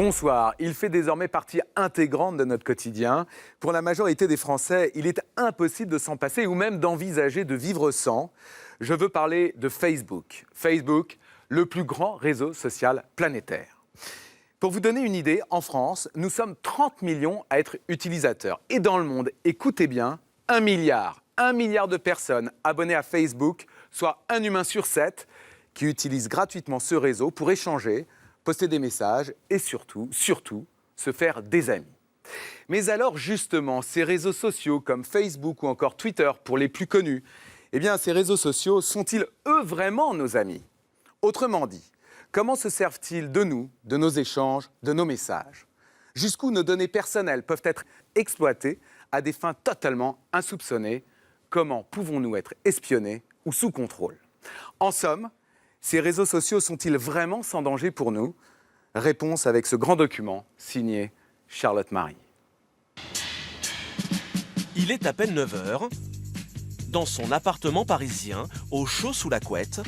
Bonsoir. Il fait désormais partie intégrante de notre quotidien. Pour la majorité des Français, il est impossible de s'en passer ou même d'envisager de vivre sans. Je veux parler de Facebook. Facebook, le plus grand réseau social planétaire. Pour vous donner une idée, en France, nous sommes 30 millions à être utilisateurs. Et dans le monde, écoutez bien, 1 milliard. 1 milliard de personnes abonnées à Facebook, soit un humain sur 7, qui utilise gratuitement ce réseau pour échanger, poster des messages et surtout, se faire des amis. Mais alors justement, ces réseaux sociaux comme Facebook ou encore Twitter pour les plus connus, eh bien ces réseaux sociaux sont-ils eux vraiment nos amis? Autrement dit, comment se servent-ils de nous, de nos échanges, de nos messages? Jusqu'où nos données personnelles peuvent être exploitées à des fins totalement insoupçonnées? Comment pouvons-nous être espionnés ou sous contrôle? En somme, ces réseaux sociaux sont-ils vraiment sans danger pour nous? Réponse avec ce grand document signé Charlotte Marie. Il est à peine 9 h. Dans son appartement parisien, au chaud sous la couette,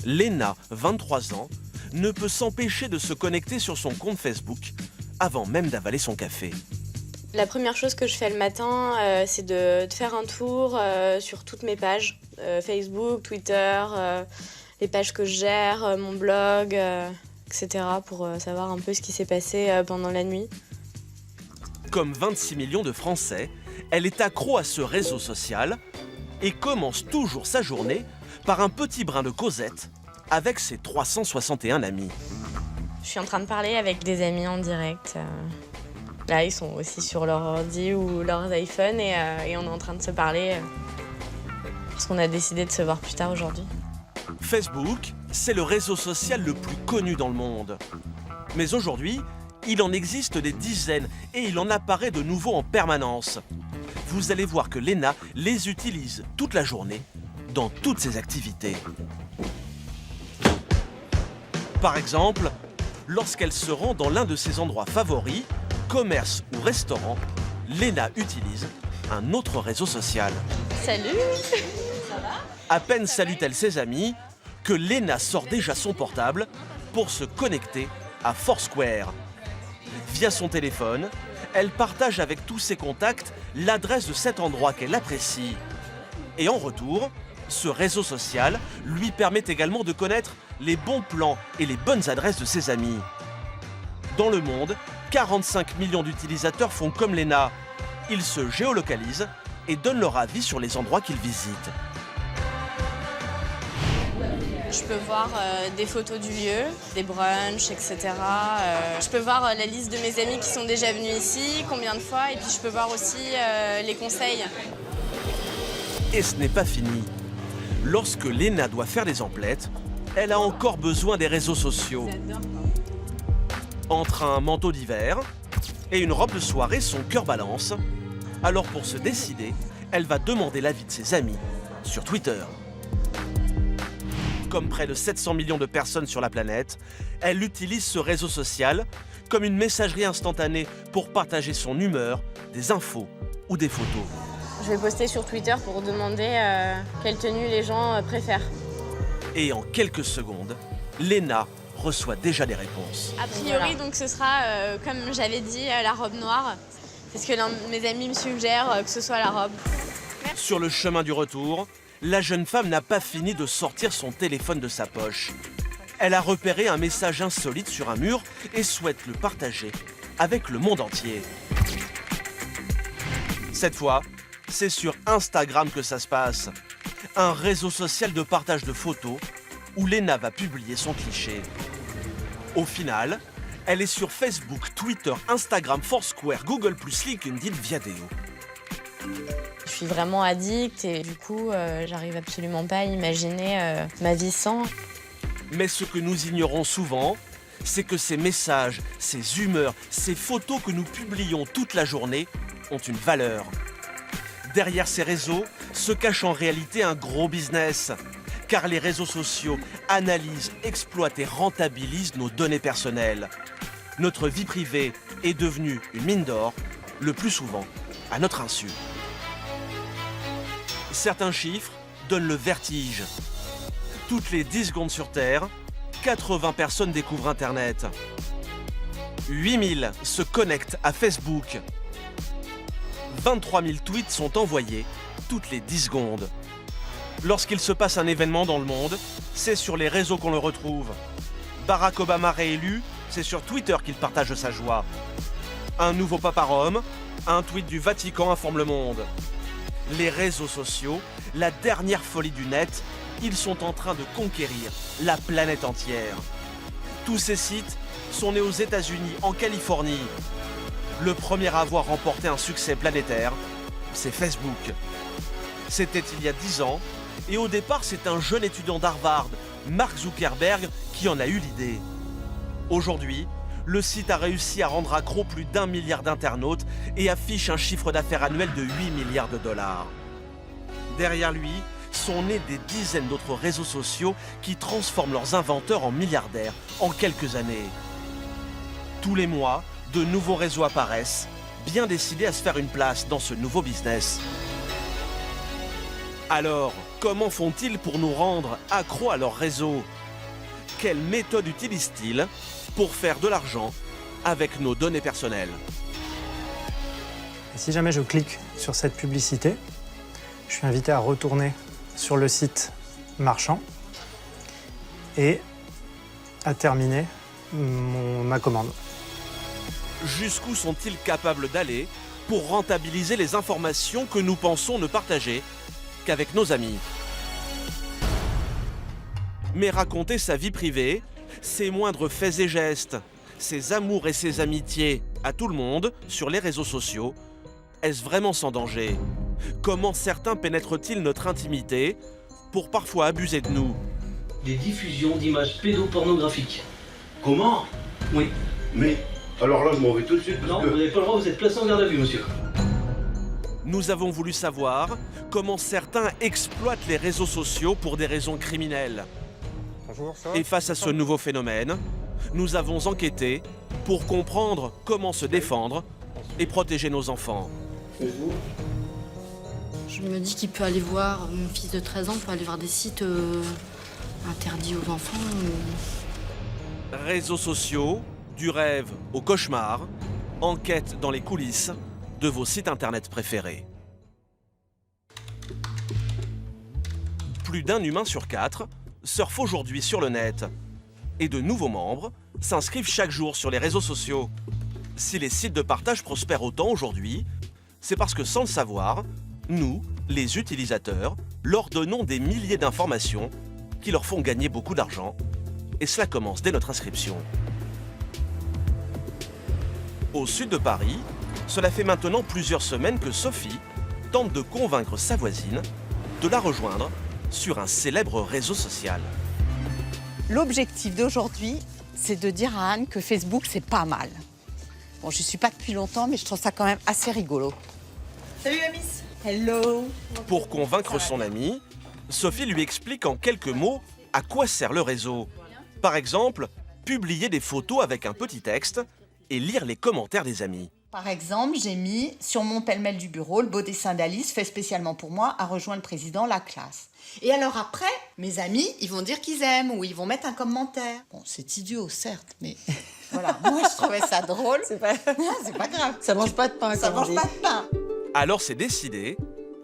Léna, 23 ans, ne peut s'empêcher de se connecter sur son compte Facebook avant même d'avaler son café. La première chose que je fais le matin, c'est de faire un tour sur toutes mes pages, Facebook, Twitter, les pages que je gère, mon blog, etc. pour savoir un peu ce qui s'est passé pendant la nuit. Comme 26 millions de Français, elle est accro à ce réseau social et commence toujours sa journée par un petit brin de causette avec ses 361 amis. Je suis en train de parler avec des amis en direct. Là, ils sont aussi sur leur ordi ou leurs iPhones et on est en train de se parler parce qu'on a décidé de se voir plus tard aujourd'hui. Facebook, c'est le réseau social le plus connu dans le monde. Mais aujourd'hui, il en existe des dizaines et il en apparaît de nouveaux en permanence. Vous allez voir que Léna les utilise toute la journée dans toutes ses activités. Par exemple, lorsqu'elle se rend dans l'un de ses endroits favoris, commerce ou restaurant, Léna utilise un autre réseau social. Salut! À peine salue-t-elle ses amis que Léna sort déjà son portable pour se connecter à Foursquare. Via son téléphone, elle partage avec tous ses contacts l'adresse de cet endroit qu'elle apprécie. Et en retour, ce réseau social lui permet également de connaître les bons plans et les bonnes adresses de ses amis. Dans le monde, 45 millions d'utilisateurs font comme Léna. Ils se géolocalisent et donnent leur avis sur les endroits qu'ils visitent. Je peux voir des photos du lieu, des brunchs, etc. Je peux voir la liste de mes amis qui sont déjà venus ici, combien de fois, et puis je peux voir aussi les conseils. Et ce n'est pas fini. Lorsque Léna doit faire des emplettes, elle a encore besoin des réseaux sociaux. Entre un manteau d'hiver et une robe de soirée, son cœur balance. Alors pour se décider, elle va demander l'avis de ses amis sur Twitter. Comme près de 700 millions de personnes sur la planète, elle utilise ce réseau social comme une messagerie instantanée pour partager son humeur, des infos ou des photos. Je vais poster sur Twitter pour demander quelle tenue les gens préfèrent. Et en quelques secondes, Léna reçoit déjà des réponses. A priori, donc ce sera, comme j'avais dit, la robe noire. C'est ce que l'un de mes amis me suggère, que ce soit la robe. Merci. Sur le chemin du retour, la jeune femme n'a pas fini de sortir son téléphone de sa poche. Elle a repéré un message insolite sur un mur et souhaite le partager avec le monde entier. Cette fois, c'est sur Instagram que ça se passe. Un réseau social de partage de photos où Léna va publier son cliché. Au final, elle est sur Facebook, Twitter, Instagram, Foursquare, Google+, LinkedIn, Viadeo. Je suis vraiment addict et du coup, j'arrive absolument pas à imaginer ma vie sans. Mais ce que nous ignorons souvent, c'est que ces messages, ces humeurs, ces photos que nous publions toute la journée ont une valeur. Derrière ces réseaux se cache en réalité un gros business. Car les réseaux sociaux analysent, exploitent et rentabilisent nos données personnelles. Notre vie privée est devenue une mine d'or, le plus souvent à notre insu. Certains chiffres donnent le vertige. Toutes les 10 secondes sur Terre, 80 personnes découvrent Internet. 8000 se connectent à Facebook. 23 000 tweets sont envoyés toutes les 10 secondes. Lorsqu'il se passe un événement dans le monde, c'est sur les réseaux qu'on le retrouve. Barack Obama réélu, c'est sur Twitter qu'il partage sa joie. Un nouveau papa Rome, un tweet du Vatican informe le monde. Les réseaux sociaux, la dernière folie du net, ils sont en train de conquérir la planète entière. Tous ces sites sont nés aux États-Unis, en Californie. Le premier à avoir remporté un succès planétaire, c'est Facebook. C'était il y a 10 ans, et au départ, c'est un jeune étudiant d'Harvard, Mark Zuckerberg, qui en a eu l'idée. Aujourd'hui, le site a réussi à rendre accro plus d'1 milliard d'internautes et affiche un chiffre d'affaires annuel de 8 milliards de dollars. Derrière lui, sont nés des dizaines d'autres réseaux sociaux qui transforment leurs inventeurs en milliardaires en quelques années. Tous les mois, de nouveaux réseaux apparaissent, bien décidés à se faire une place dans ce nouveau business. Alors, comment font-ils pour nous rendre accros à leur réseau? Quelle méthode utilisent-ils pour faire de l'argent avec nos données personnelles? Et si jamais je clique sur cette publicité, je suis invité à retourner sur le site marchand et à terminer ma commande. Jusqu'où sont-ils capables d'aller pour rentabiliser les informations que nous pensons ne partager qu'avec nos amis? Mais raconter sa vie privée, ses moindres faits et gestes, ses amours et ses amitiés à tout le monde sur les réseaux sociaux, est-ce vraiment sans danger? Comment certains pénètrent-ils notre intimité pour parfois abuser de nous? Des diffusions d'images pédopornographiques. Comment? Oui. Mais, alors là, je m'en vais tout de suite. Non, vous n'avez pas le droit, vous êtes placé en garde à vue, monsieur. Nous avons voulu savoir comment certains exploitent les réseaux sociaux pour des raisons criminelles. Bonjour, ça va? Et face à ce nouveau phénomène, nous avons enquêté pour comprendre comment se défendre et protéger nos enfants. Je me dis qu'il peut aller voir, mon fils de 13 ans peut aller voir des sites interdits aux enfants. Réseaux sociaux, du rêve au cauchemar, enquête dans les coulisses de vos sites internet préférés. Plus d'un humain sur 4 surfe aujourd'hui sur le net. Et de nouveaux membres s'inscrivent chaque jour sur les réseaux sociaux. Si les sites de partage prospèrent autant aujourd'hui, c'est parce que sans le savoir, nous, les utilisateurs, leur donnons des milliers d'informations qui leur font gagner beaucoup d'argent. Et cela commence dès notre inscription. Au sud de Paris, cela fait maintenant plusieurs semaines que Sophie tente de convaincre sa voisine de la rejoindre sur un célèbre réseau social. L'objectif d'aujourd'hui, c'est de dire à Anne que Facebook, c'est pas mal. Bon, je suis pas depuis longtemps, mais je trouve ça quand même assez rigolo. Salut la miss. Hello. Pour convaincre son amie, Sophie lui explique en quelques mots à quoi sert le réseau. Par exemple, publier des photos avec un petit texte et lire les commentaires des amis. Par exemple, j'ai mis sur mon pêle-mêle du bureau le beau dessin d'Alice fait spécialement pour moi a rejoint le président la classe. Et alors après, mes amis, ils vont dire qu'ils aiment ou ils vont mettre un commentaire. Bon, c'est idiot, certes, mais voilà, moi je trouvais ça drôle. C'est pas grave. Ça mange pas de pain, Ça comme on mange dit. pas de pain. Alors c'est décidé,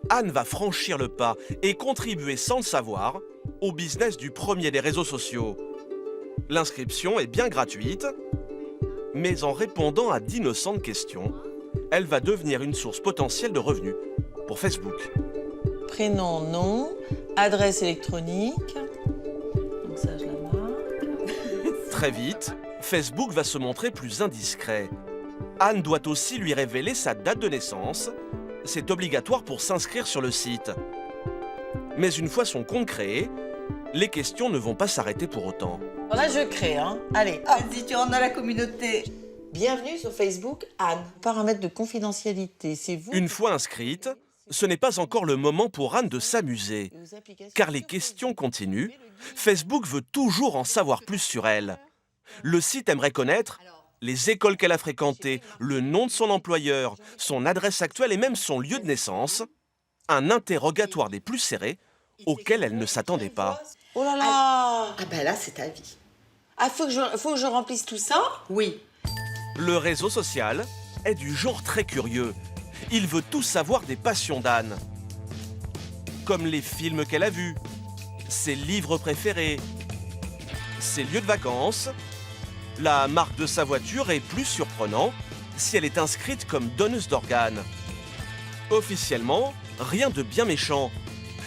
Anne va franchir le pas et contribuer sans le savoir au business du premier des réseaux sociaux. L'inscription est bien gratuite, mais en répondant à d'innocentes questions, elle va devenir une source potentielle de revenus pour Facebook. Prénom, nom, adresse électronique. Donc ça, je la marque. Très vite, Facebook va se montrer plus indiscret. Anne doit aussi lui révéler sa date de naissance. C'est obligatoire pour s'inscrire sur le site. Mais une fois son compte créé, les questions ne vont pas s'arrêter pour autant. Alors là, je crée, hein. Allez, hop. Vas-y, tu rentres dans la communauté. Bienvenue sur Facebook, Anne. Paramètres de confidentialité, c'est vous. Une fois inscrite, ce n'est pas encore le moment pour Anne de s'amuser. Car les questions continuent. Facebook veut toujours en savoir plus sur elle. Le site aimerait connaître les écoles qu'elle a fréquentées, le nom de son employeur, son adresse actuelle et même son lieu de naissance. Un interrogatoire des plus serrés auquel elle ne s'attendait pas. Oh là là. Ah ben là, c'est ta vie. Ah, faut que je remplisse tout ça? Oui. Le réseau social est du genre très curieux. Il veut tout savoir des passions d'Anne. Comme les films qu'elle a vus, ses livres préférés, ses lieux de vacances, la marque de sa voiture et, plus surprenant, si elle est inscrite comme donneuse d'organes. Officiellement, rien de bien méchant.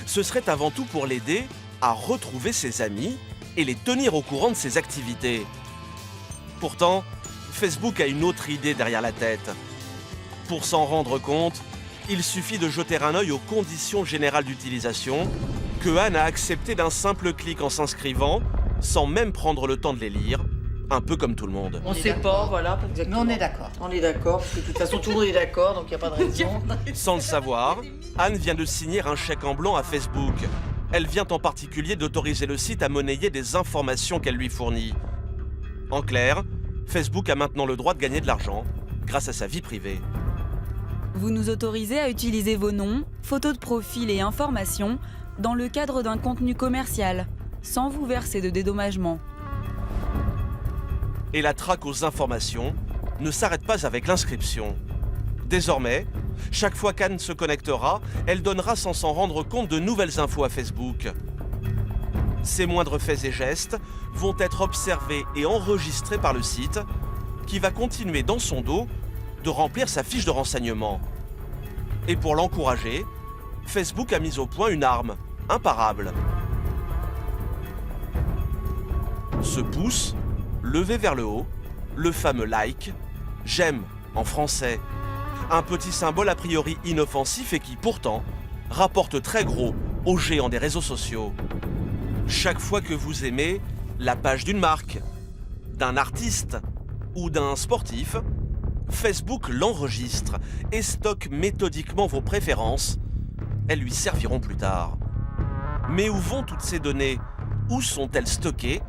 Ce serait avant tout pour l'aider à retrouver ses amis et les tenir au courant de ses activités. Pourtant, Facebook a une autre idée derrière la tête. Pour s'en rendre compte, il suffit de jeter un œil aux conditions générales d'utilisation que Anne a accepté d'un simple clic en s'inscrivant, sans même prendre le temps de les lire, un peu comme tout le monde. On ne sait pas, voilà. Mais on est d'accord. On est d'accord, parce que de toute façon, tout le monde est d'accord, donc il n'y a pas de raison. Sans le savoir, Anne vient de signer un chèque en blanc à Facebook. Elle vient en particulier d'autoriser le site à monnayer des informations qu'elle lui fournit. En clair, Facebook a maintenant le droit de gagner de l'argent grâce à sa vie privée. Vous nous autorisez à utiliser vos noms, photos de profil et informations dans le cadre d'un contenu commercial, sans vous verser de dédommagement. Et la traque aux informations ne s'arrête pas avec l'inscription. Désormais, chaque fois qu'Anne se connectera, elle donnera sans s'en rendre compte de nouvelles infos à Facebook. Ses moindres faits et gestes vont être observés et enregistrés par le site, qui va continuer dans son dos de remplir sa fiche de renseignement. Et pour l'encourager, Facebook a mis au point une arme imparable. Ce pouce, levé vers le haut, le fameux like, j'aime en français. Un petit symbole a priori inoffensif et qui pourtant rapporte très gros aux géants des réseaux sociaux. Chaque fois que vous aimez la page d'une marque, d'un artiste ou d'un sportif, Facebook l'enregistre et stocke méthodiquement vos préférences. Elles lui serviront plus tard. Mais où vont toutes ces données? Où sont-elles stockées?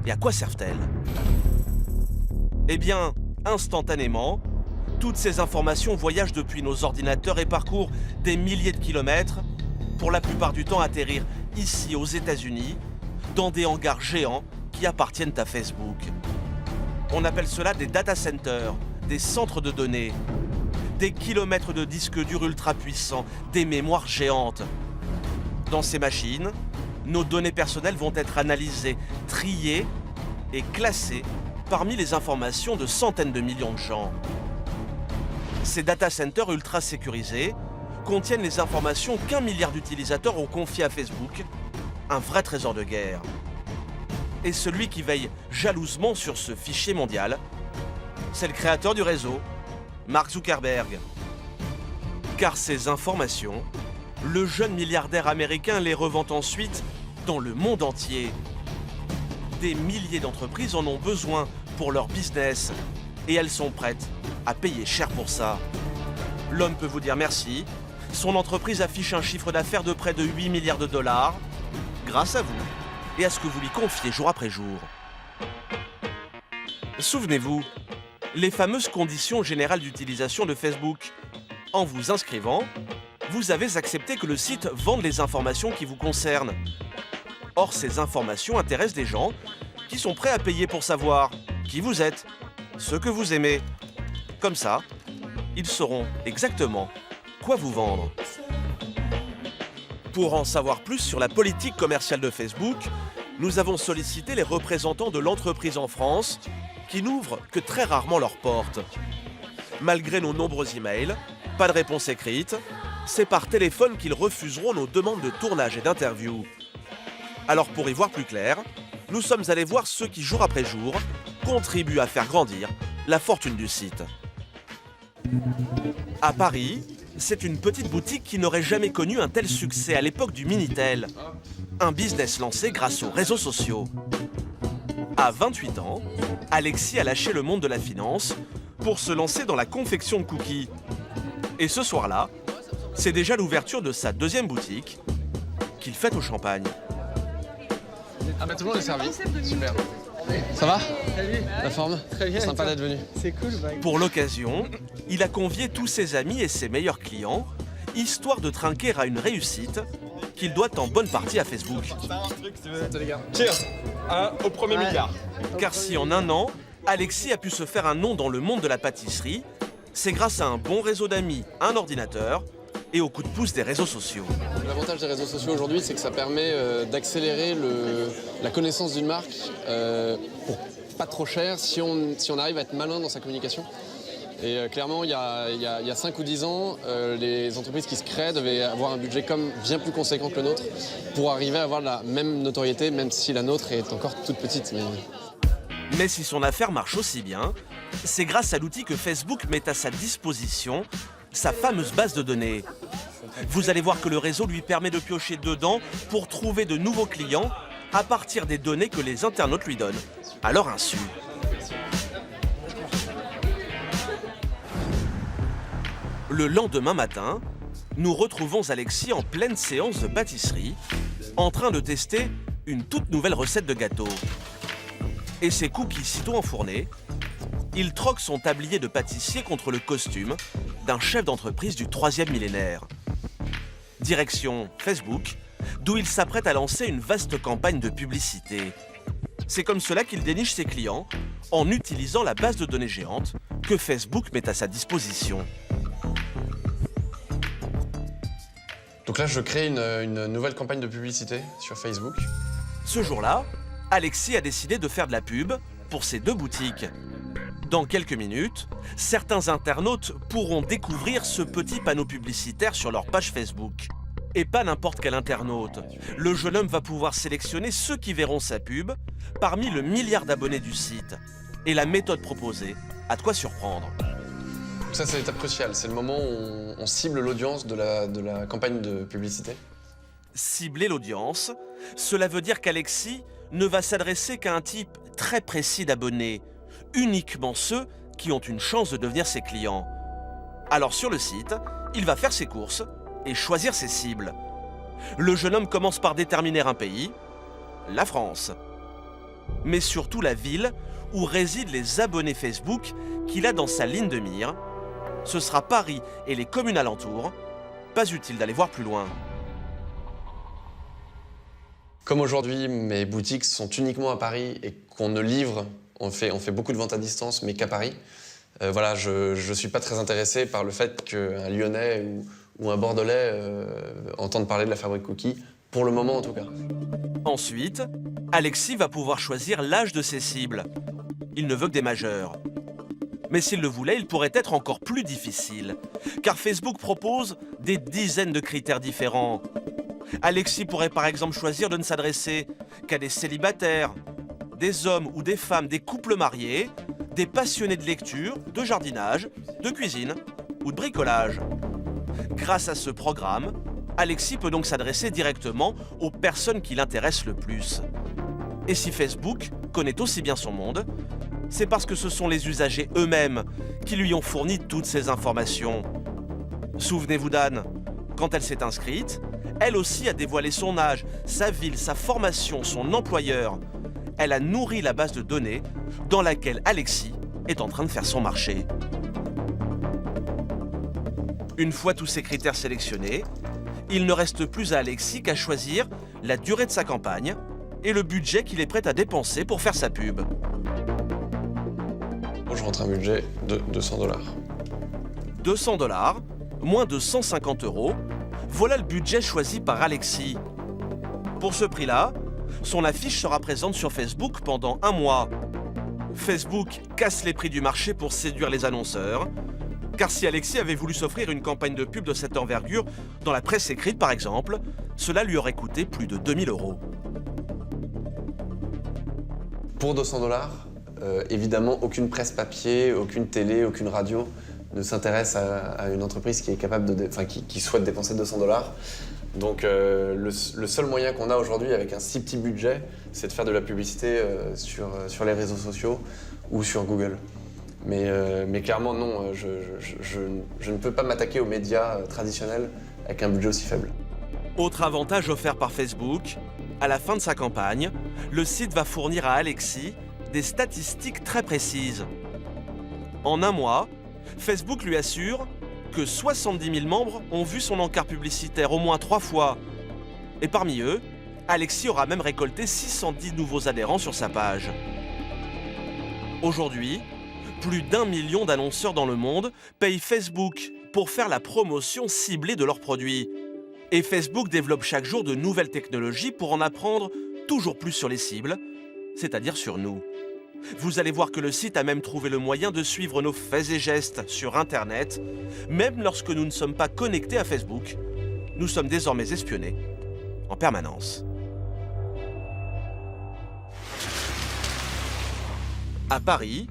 Et à quoi servent-elles? Eh bien, instantanément, toutes ces informations voyagent depuis nos ordinateurs et parcourent des milliers de kilomètres, pour la plupart du temps atterrir ici aux États-Unis, dans des hangars géants qui appartiennent à Facebook. On appelle cela des data centers, des centres de données, des kilomètres de disques durs ultra puissants, des mémoires géantes. Dans ces machines, nos données personnelles vont être analysées, triées et classées parmi les informations de centaines de millions de gens. Ces data centers ultra sécurisés contiennent les informations qu'1 milliard d'utilisateurs ont confiées à Facebook, un vrai trésor de guerre. Et celui qui veille jalousement sur ce fichier mondial, c'est le créateur du réseau, Mark Zuckerberg. Car ces informations, le jeune milliardaire américain les revend ensuite dans le monde entier. Des milliers d'entreprises en ont besoin pour leur business et elles sont prêtes à payer cher pour ça. L'homme peut vous dire merci. Son entreprise affiche un chiffre d'affaires de près de 8 milliards de dollars grâce à vous et à ce que vous lui confiez jour après jour. Souvenez-vous, les fameuses conditions générales d'utilisation de Facebook. En vous inscrivant, vous avez accepté que le site vende les informations qui vous concernent. Or, ces informations intéressent des gens qui sont prêts à payer pour savoir qui vous êtes, ce que vous aimez. Comme ça, ils sauront exactement quoi vous vendre. Pour en savoir plus sur la politique commerciale de Facebook, nous avons sollicité les représentants de l'entreprise en France qui n'ouvrent que très rarement leurs portes. Malgré nos nombreux emails, pas de réponse écrite, c'est par téléphone qu'ils refuseront nos demandes de tournage et d'interview. Alors pour y voir plus clair, nous sommes allés voir ceux qui, jour après jour, contribuent à faire grandir la fortune du site. À Paris, c'est une petite boutique qui n'aurait jamais connu un tel succès à l'époque du Minitel. Un business lancé grâce aux réseaux sociaux. À 28 ans, Alexis a lâché le monde de la finance pour se lancer dans la confection de cookies. Et ce soir-là, c'est déjà l'ouverture de sa deuxième boutique qu'il fête au champagne. Ah bah tout le monde est servi, super. Ça va? Salut. La forme? Très bien. Sympa d'être venu. C'est cool. Pour l'occasion, il a convié tous ses amis et ses meilleurs clients, histoire de trinquer à une réussite qu'il doit en bonne partie à Facebook. Un truc si tu veux. Les gars. Cheers au premier milliard. Car si en un an, Alexis a pu se faire un nom dans le monde de la pâtisserie. C'est grâce à un bon réseau d'amis, un ordinateur et au coup de pouce des réseaux sociaux. L'avantage des réseaux sociaux aujourd'hui, c'est que ça permet d'accélérer la connaissance d'une marque pour pas trop cher si on arrive à être malin dans sa communication. Et clairement, il y a 5 ou 10 ans, les entreprises qui se créent devaient avoir un budget bien plus conséquent que le nôtre pour arriver à avoir la même notoriété, même si la nôtre est encore toute petite. Mais si son affaire marche aussi bien, c'est grâce à l'outil que Facebook met à sa disposition, sa fameuse base de données. Vous allez voir que le réseau lui permet de piocher dedans pour trouver de nouveaux clients à partir des données que les internautes lui donnent, à leur insu. Le lendemain matin, nous retrouvons Alexis en pleine séance de pâtisserie, en train de tester une toute nouvelle recette de gâteau. Et ses cookies sitôt enfournés, il troque son tablier de pâtissier contre le costume d'un chef d'entreprise du 3e millénaire. Direction Facebook, d'où il s'apprête à lancer une vaste campagne de publicité. C'est comme cela qu'il déniche ses clients, en utilisant la base de données géante que Facebook met à sa disposition. Donc là, je crée une nouvelle campagne de publicité sur Facebook. Ce jour-là, Alexis a décidé de faire de la pub pour ses 2 boutiques. Dans quelques minutes, certains internautes pourront découvrir ce petit panneau publicitaire sur leur page Facebook. Et pas n'importe quel internaute. Le jeune homme va pouvoir sélectionner ceux qui verront sa pub parmi le milliard d'abonnés du site. Et la méthode proposée a de quoi surprendre. Ça, c'est l'étape cruciale. C'est le moment où on cible l'audience de la campagne de publicité. Cibler l'audience, cela veut dire qu'Alexis ne va s'adresser qu'à un type très précis d'abonnés, uniquement ceux qui ont une chance de devenir ses clients. Alors sur le site, il va faire ses courses et choisir ses cibles. Le jeune homme commence par déterminer un pays, la France, mais surtout la ville où résident les abonnés Facebook qu'il a dans sa ligne de mire. Ce sera Paris et les communes alentours. Pas utile d'aller voir plus loin. Comme aujourd'hui, mes boutiques sont uniquement à Paris et qu'on ne livre, on fait beaucoup de ventes à distance, mais qu'à Paris. Voilà, je ne suis pas très intéressé par le fait qu'un Lyonnais ou un Bordelais entende parler de la fabrique Cookie, pour le moment en tout cas. Ensuite, Alexis va pouvoir choisir l'âge de ses cibles. Il ne veut que des majeurs. Mais s'il le voulait, il pourrait être encore plus difficile, car Facebook propose des dizaines de critères différents. Alexis pourrait par exemple choisir de ne s'adresser qu'à des célibataires, des hommes ou des femmes, des couples mariés, des passionnés de lecture, de jardinage, de cuisine ou de bricolage. Grâce à ce programme, Alexis peut donc s'adresser directement aux personnes qui l'intéressent le plus. Et si Facebook connaît aussi bien son monde, c'est parce que ce sont les usagers eux-mêmes qui lui ont fourni toutes ces informations. Souvenez-vous d'Anne, quand elle s'est inscrite, elle aussi a dévoilé son âge, sa ville, sa formation, son employeur. Elle a nourri la base de données dans laquelle Alexis est en train de faire son marché. Une fois tous ces critères sélectionnés, il ne reste plus à Alexis qu'à choisir la durée de sa campagne et le budget qu'il est prêt à dépenser pour faire sa pub. Je rentre un budget de $200. $200, moins de 150 €, voilà le budget choisi par Alexis. Pour ce prix-là, son affiche sera présente sur Facebook pendant 1 mois. Facebook casse les prix du marché pour séduire les annonceurs. Car si Alexis avait voulu s'offrir une campagne de pub de cette envergure, dans la presse écrite par exemple, cela lui aurait coûté plus de 2000 €. Pour $200, évidemment, aucune presse papier, aucune télé, aucune radio ne s'intéresse à une entreprise qui est capable qui souhaite dépenser $200. Donc le seul moyen qu'on a aujourd'hui avec un si petit budget, c'est de faire de la publicité sur les réseaux sociaux ou sur Google. Mais clairement, non, je ne peux pas m'attaquer aux médias traditionnels avec un budget aussi faible. Autre avantage offert par Facebook, à la fin de sa campagne, le site va fournir à Alexis des statistiques très précises. En 1 mois, Facebook lui assure que 70 000 membres ont vu son encart publicitaire au moins 3 fois. Et parmi eux, Alexis aura même récolté 610 nouveaux adhérents sur sa page. Aujourd'hui, plus d'1 million d'annonceurs dans le monde payent Facebook pour faire la promotion ciblée de leurs produits. Et Facebook développe chaque jour de nouvelles technologies pour en apprendre toujours plus sur les cibles, c'est-à-dire sur nous. Vous allez voir que le site a même trouvé le moyen de suivre nos faits et gestes sur Internet, même lorsque nous ne sommes pas connectés à Facebook. Nous sommes désormais espionnés en permanence. À Paris,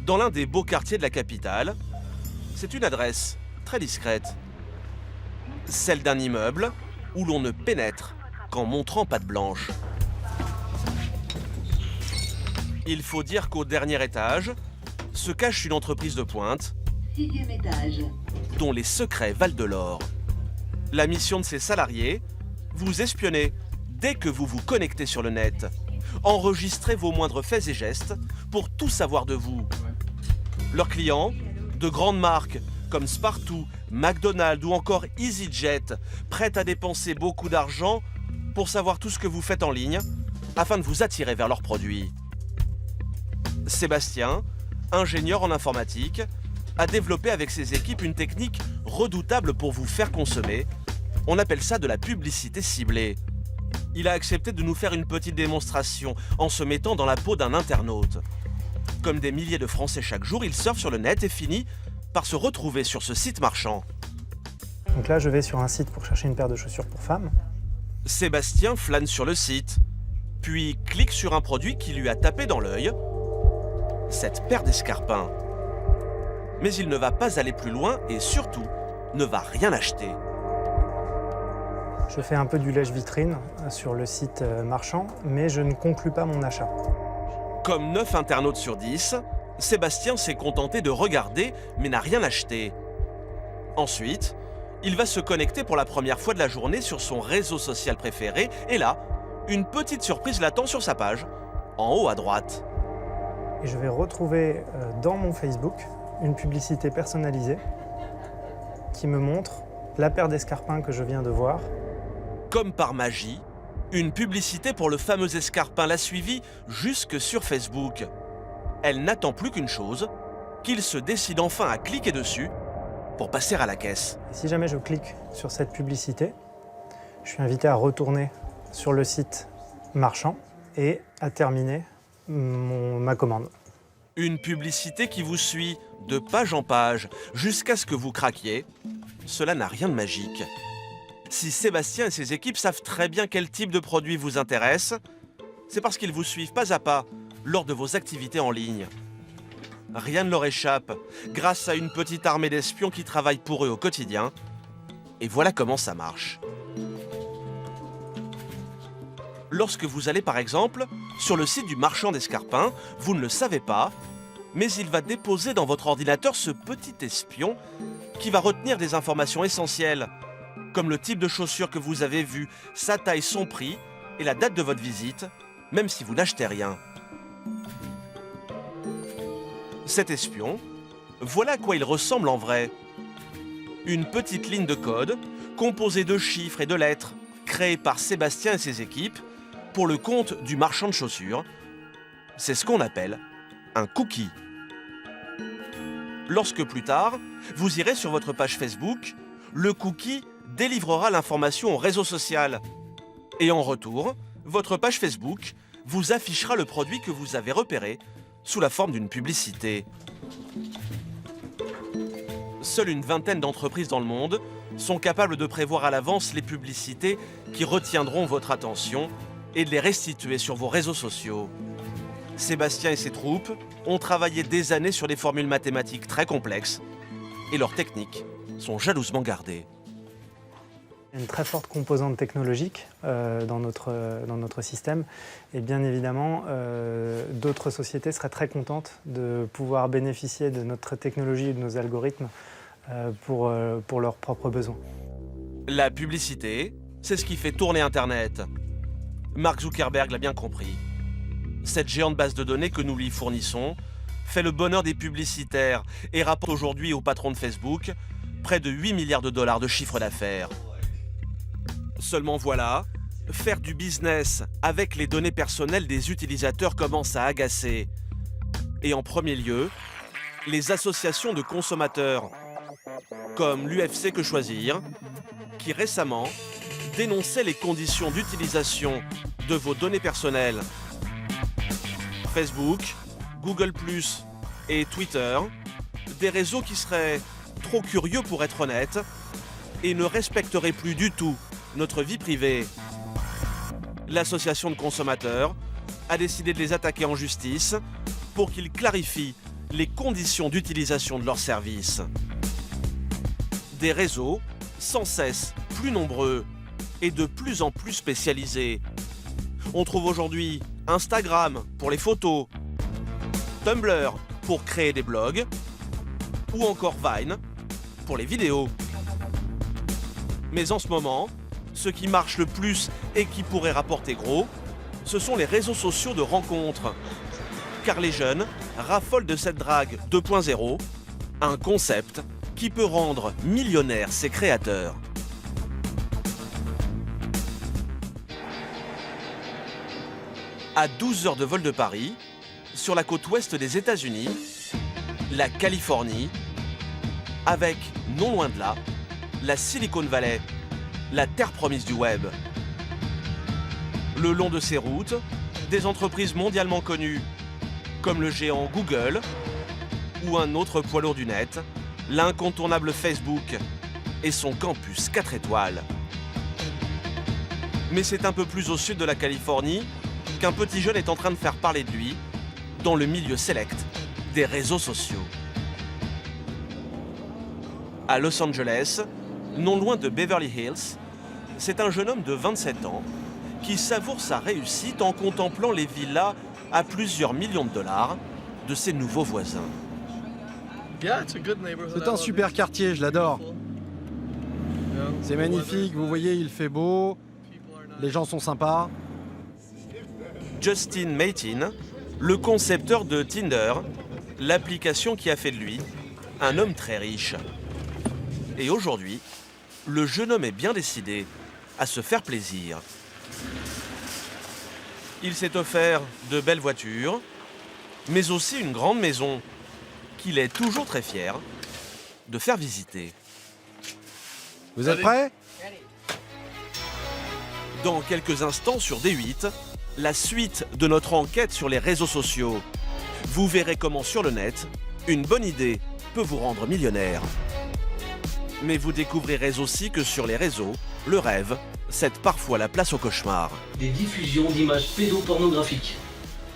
dans l'un des beaux quartiers de la capitale, c'est une adresse très discrète. Celle d'un immeuble où l'on ne pénètre qu'en montrant patte blanche. Il faut dire qu'au dernier étage se cache une entreprise de pointe, 6e étage, dont les secrets valent de l'or. La mission de ses salariés, vous espionner dès que vous vous connectez sur le net. Enregistrez vos moindres faits et gestes pour tout savoir de vous. Leurs clients, de grandes marques comme Spartoo, McDonald's ou encore EasyJet, prêtent à dépenser beaucoup d'argent pour savoir tout ce que vous faites en ligne afin de vous attirer vers leurs produits. Sébastien, ingénieur en informatique, a développé avec ses équipes une technique redoutable pour vous faire consommer. On appelle ça de la publicité ciblée. Il a accepté de nous faire une petite démonstration en se mettant dans la peau d'un internaute. Comme des milliers de Français chaque jour, il surfe sur le net et finit par se retrouver sur ce site marchand. Donc là, je vais sur un site pour chercher une paire de chaussures pour femmes. Sébastien flâne sur le site, puis clique sur un produit qui lui a tapé dans l'œil, cette paire d'escarpins. Mais il ne va pas aller plus loin et surtout ne va rien acheter. Je fais un peu du lèche-vitrine sur le site marchand, mais je ne conclus pas mon achat. Comme 9 internautes sur 10, Sébastien s'est contenté de regarder mais n'a rien acheté. Ensuite, il va se connecter pour la première fois de la journée sur son réseau social préféré et là, une petite surprise l'attend sur sa page, en haut à droite. Et je vais retrouver dans mon Facebook une publicité personnalisée qui me montre la paire d'escarpins que je viens de voir. Comme par magie, une publicité pour le fameux escarpin l'a suivi jusque sur Facebook. Elle n'attend plus qu'une chose, qu'il se décide enfin à cliquer dessus pour passer à la caisse. Et si jamais je clique sur cette publicité, je suis invité à retourner sur le site marchand et à terminer ma commande. Une publicité qui vous suit de page en page jusqu'à ce que vous craquiez. Cela n'a rien de magique. Si Sébastien et ses équipes savent très bien quel type de produit vous intéresse, c'est parce qu'ils vous suivent pas à pas lors de vos activités en ligne. Rien ne leur échappe, grâce à une petite armée d'espions qui travaillent pour eux au quotidien. Et voilà comment ça marche. Lorsque vous allez par exemple sur le site du marchand d'escarpins, vous ne le savez pas, mais il va déposer dans votre ordinateur ce petit espion qui va retenir des informations essentielles, comme le type de chaussures que vous avez vu, sa taille, son prix et la date de votre visite, même si vous n'achetez rien. Cet espion, voilà à quoi il ressemble en vrai. Une petite ligne de code composée de chiffres et de lettres, créée par Sébastien et ses équipes pour le compte du marchand de chaussures. C'est ce qu'on appelle un cookie. Lorsque plus tard, vous irez sur votre page Facebook, le cookie délivrera l'information au réseau social. Et en retour, votre page Facebook vous affichera le produit que vous avez repéré sous la forme d'une publicité. Seule une vingtaine d'entreprises dans le monde sont capables de prévoir à l'avance les publicités qui retiendront votre attention et de les restituer sur vos réseaux sociaux. Sébastien et ses troupes ont travaillé des années sur des formules mathématiques très complexes et leurs techniques sont jalousement gardées. Il y a une très forte composante technologique dans notre système et bien évidemment d'autres sociétés seraient très contentes de pouvoir bénéficier de notre technologie et de nos algorithmes pour leurs propres besoins. La publicité, c'est ce qui fait tourner Internet. Mark Zuckerberg l'a bien compris. Cette géante base de données que nous lui fournissons fait le bonheur des publicitaires et rapporte aujourd'hui au patron de Facebook près de 8 milliards de dollars de chiffre d'affaires. Seulement voilà, faire du business avec les données personnelles des utilisateurs commence à agacer. Et en premier lieu, les associations de consommateurs, comme l'UFC Que Choisir, qui récemment dénonçait les conditions d'utilisation de vos données personnelles. Facebook, Google+, et Twitter, des réseaux qui seraient trop curieux pour être honnêtes et ne respecteraient plus du tout notre vie privée. L'association de consommateurs a décidé de les attaquer en justice pour qu'ils clarifient les conditions d'utilisation de leurs services. Des réseaux sans cesse plus nombreux et de plus en plus spécialisés. On trouve aujourd'hui Instagram pour les photos, Tumblr pour créer des blogs, ou encore Vine pour les vidéos. Mais en ce moment, ce qui marche le plus et qui pourrait rapporter gros, ce sont les réseaux sociaux de rencontres. Car les jeunes raffolent de cette drague 2.0, un concept qui peut rendre millionnaires ses créateurs. À 12 heures de vol de Paris, sur la côte ouest des États-Unis, la Californie, avec, non loin de là, la Silicon Valley, la terre promise du web. Le long de ces routes, des entreprises mondialement connues, comme le géant Google, ou un autre poids lourd du net, l'incontournable Facebook et son campus 4 étoiles. Mais c'est un peu plus au sud de la Californie qu'un petit jeune est en train de faire parler de lui dans le milieu select des réseaux sociaux. À Los Angeles, non loin de Beverly Hills, c'est un jeune homme de 27 ans qui savoure sa réussite en contemplant les villas à plusieurs millions de dollars de ses nouveaux voisins. C'est un super quartier, je l'adore. C'est magnifique, vous voyez, il fait beau, les gens sont sympas. Justin Matin, le concepteur de Tinder, l'application qui a fait de lui un homme très riche. Et aujourd'hui, le jeune homme est bien décidé à se faire plaisir. Il s'est offert de belles voitures, mais aussi une grande maison qu'il est toujours très fier de faire visiter. Vous êtes prêts ? Dans quelques instants sur D8, la suite de notre enquête sur les réseaux sociaux. Vous verrez comment sur le net, une bonne idée peut vous rendre millionnaire. Mais vous découvrirez aussi que sur les réseaux, le rêve cède parfois la place au cauchemar. Des diffusions d'images pédopornographiques.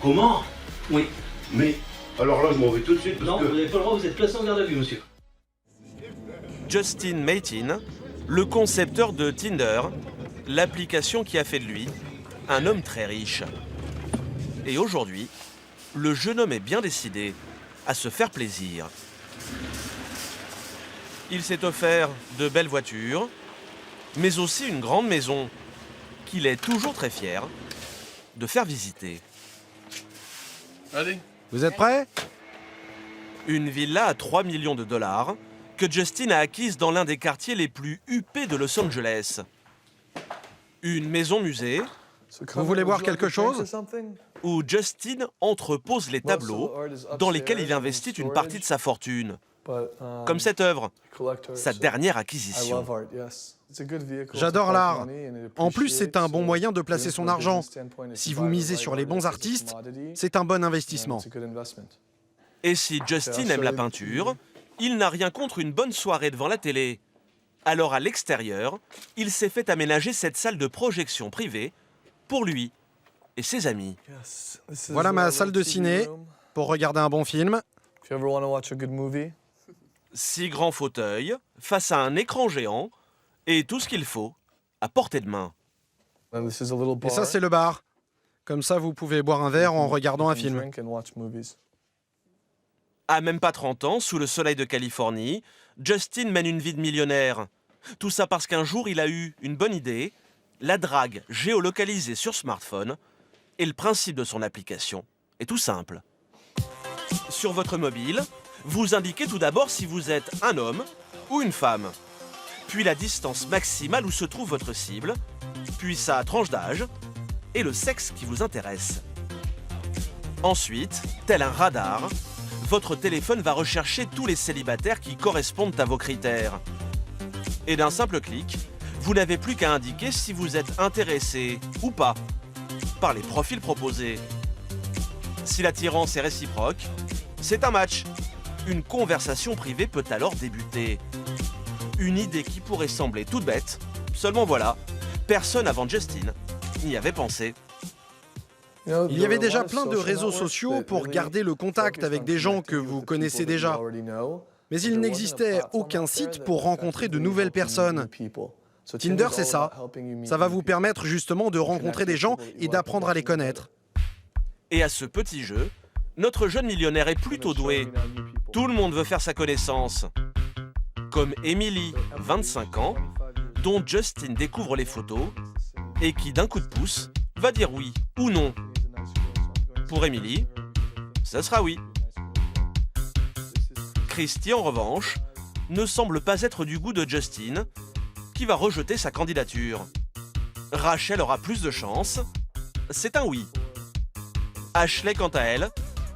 Comment? Oui. Mais alors là, je m'en vais tout de suite parce Non, que... vous n'avez pas le droit, vous êtes placé en garde à vue, monsieur. Justin Matin, le concepteur de Tinder, l'application qui a fait de lui un homme très riche. Et aujourd'hui, le jeune homme est bien décidé à se faire plaisir. Il s'est offert de belles voitures, mais aussi une grande maison qu'il est toujours très fier de faire visiter. Allez. Vous êtes prêts ? Une villa à 3 millions de dollars que Justin a acquise dans l'un des quartiers les plus huppés de Los Angeles. Une maison musée. Vous voulez voir quelque chose ? Où Justin entrepose les tableaux dans lesquels il investit une partie de sa fortune. Comme cette œuvre, sa dernière acquisition. J'adore l'art. En plus, c'est un bon moyen de placer son argent. Si vous misez sur les bons artistes, c'est un bon investissement. Et si Justin aime la peinture, il n'a rien contre une bonne soirée devant la télé. Alors à l'extérieur, il s'est fait aménager cette salle de projection privée pour lui et ses amis. Voilà ma salle de ciné pour regarder un bon film. 6 grands fauteuils face à un écran géant et tout ce qu'il faut à portée de main. Et ça, c'est le bar. Comme ça, vous pouvez boire un verre en regardant un film. À même pas 30 ans, sous le soleil de Californie, Justin mène une vie de millionnaire. Tout ça parce qu'un jour, il a eu une bonne idée, la drague géolocalisée sur smartphone, et le principe de son application est tout simple. Sur votre mobile, vous indiquez tout d'abord si vous êtes un homme ou une femme, puis la distance maximale où se trouve votre cible, puis sa tranche d'âge et le sexe qui vous intéresse. Ensuite, tel un radar, votre téléphone va rechercher tous les célibataires qui correspondent à vos critères. Et d'un simple clic, vous n'avez plus qu'à indiquer si vous êtes intéressé ou pas par les profils proposés. Si l'attirance est réciproque, c'est un match. Une conversation privée peut alors débuter. Une idée qui pourrait sembler toute bête, seulement voilà, personne avant Justin n'y avait pensé. Il y avait déjà plein de réseaux sociaux pour garder le contact avec des gens que vous connaissez déjà. Mais il n'existait aucun site pour rencontrer de nouvelles personnes. Tinder, c'est ça. Ça va vous permettre justement de rencontrer des gens et d'apprendre à les connaître. Et à ce petit jeu, notre jeune millionnaire est plutôt doué. Tout le monde veut faire sa connaissance. Comme Emily, 25 ans, dont Justin découvre les photos et qui, d'un coup de pouce, va dire oui ou non. Pour Emily, ça sera oui. Christy, en revanche, ne semble pas être du goût de Justin, qui va rejeter sa candidature. Rachel aura plus de chance, c'est un oui. Ashley, quant à elle,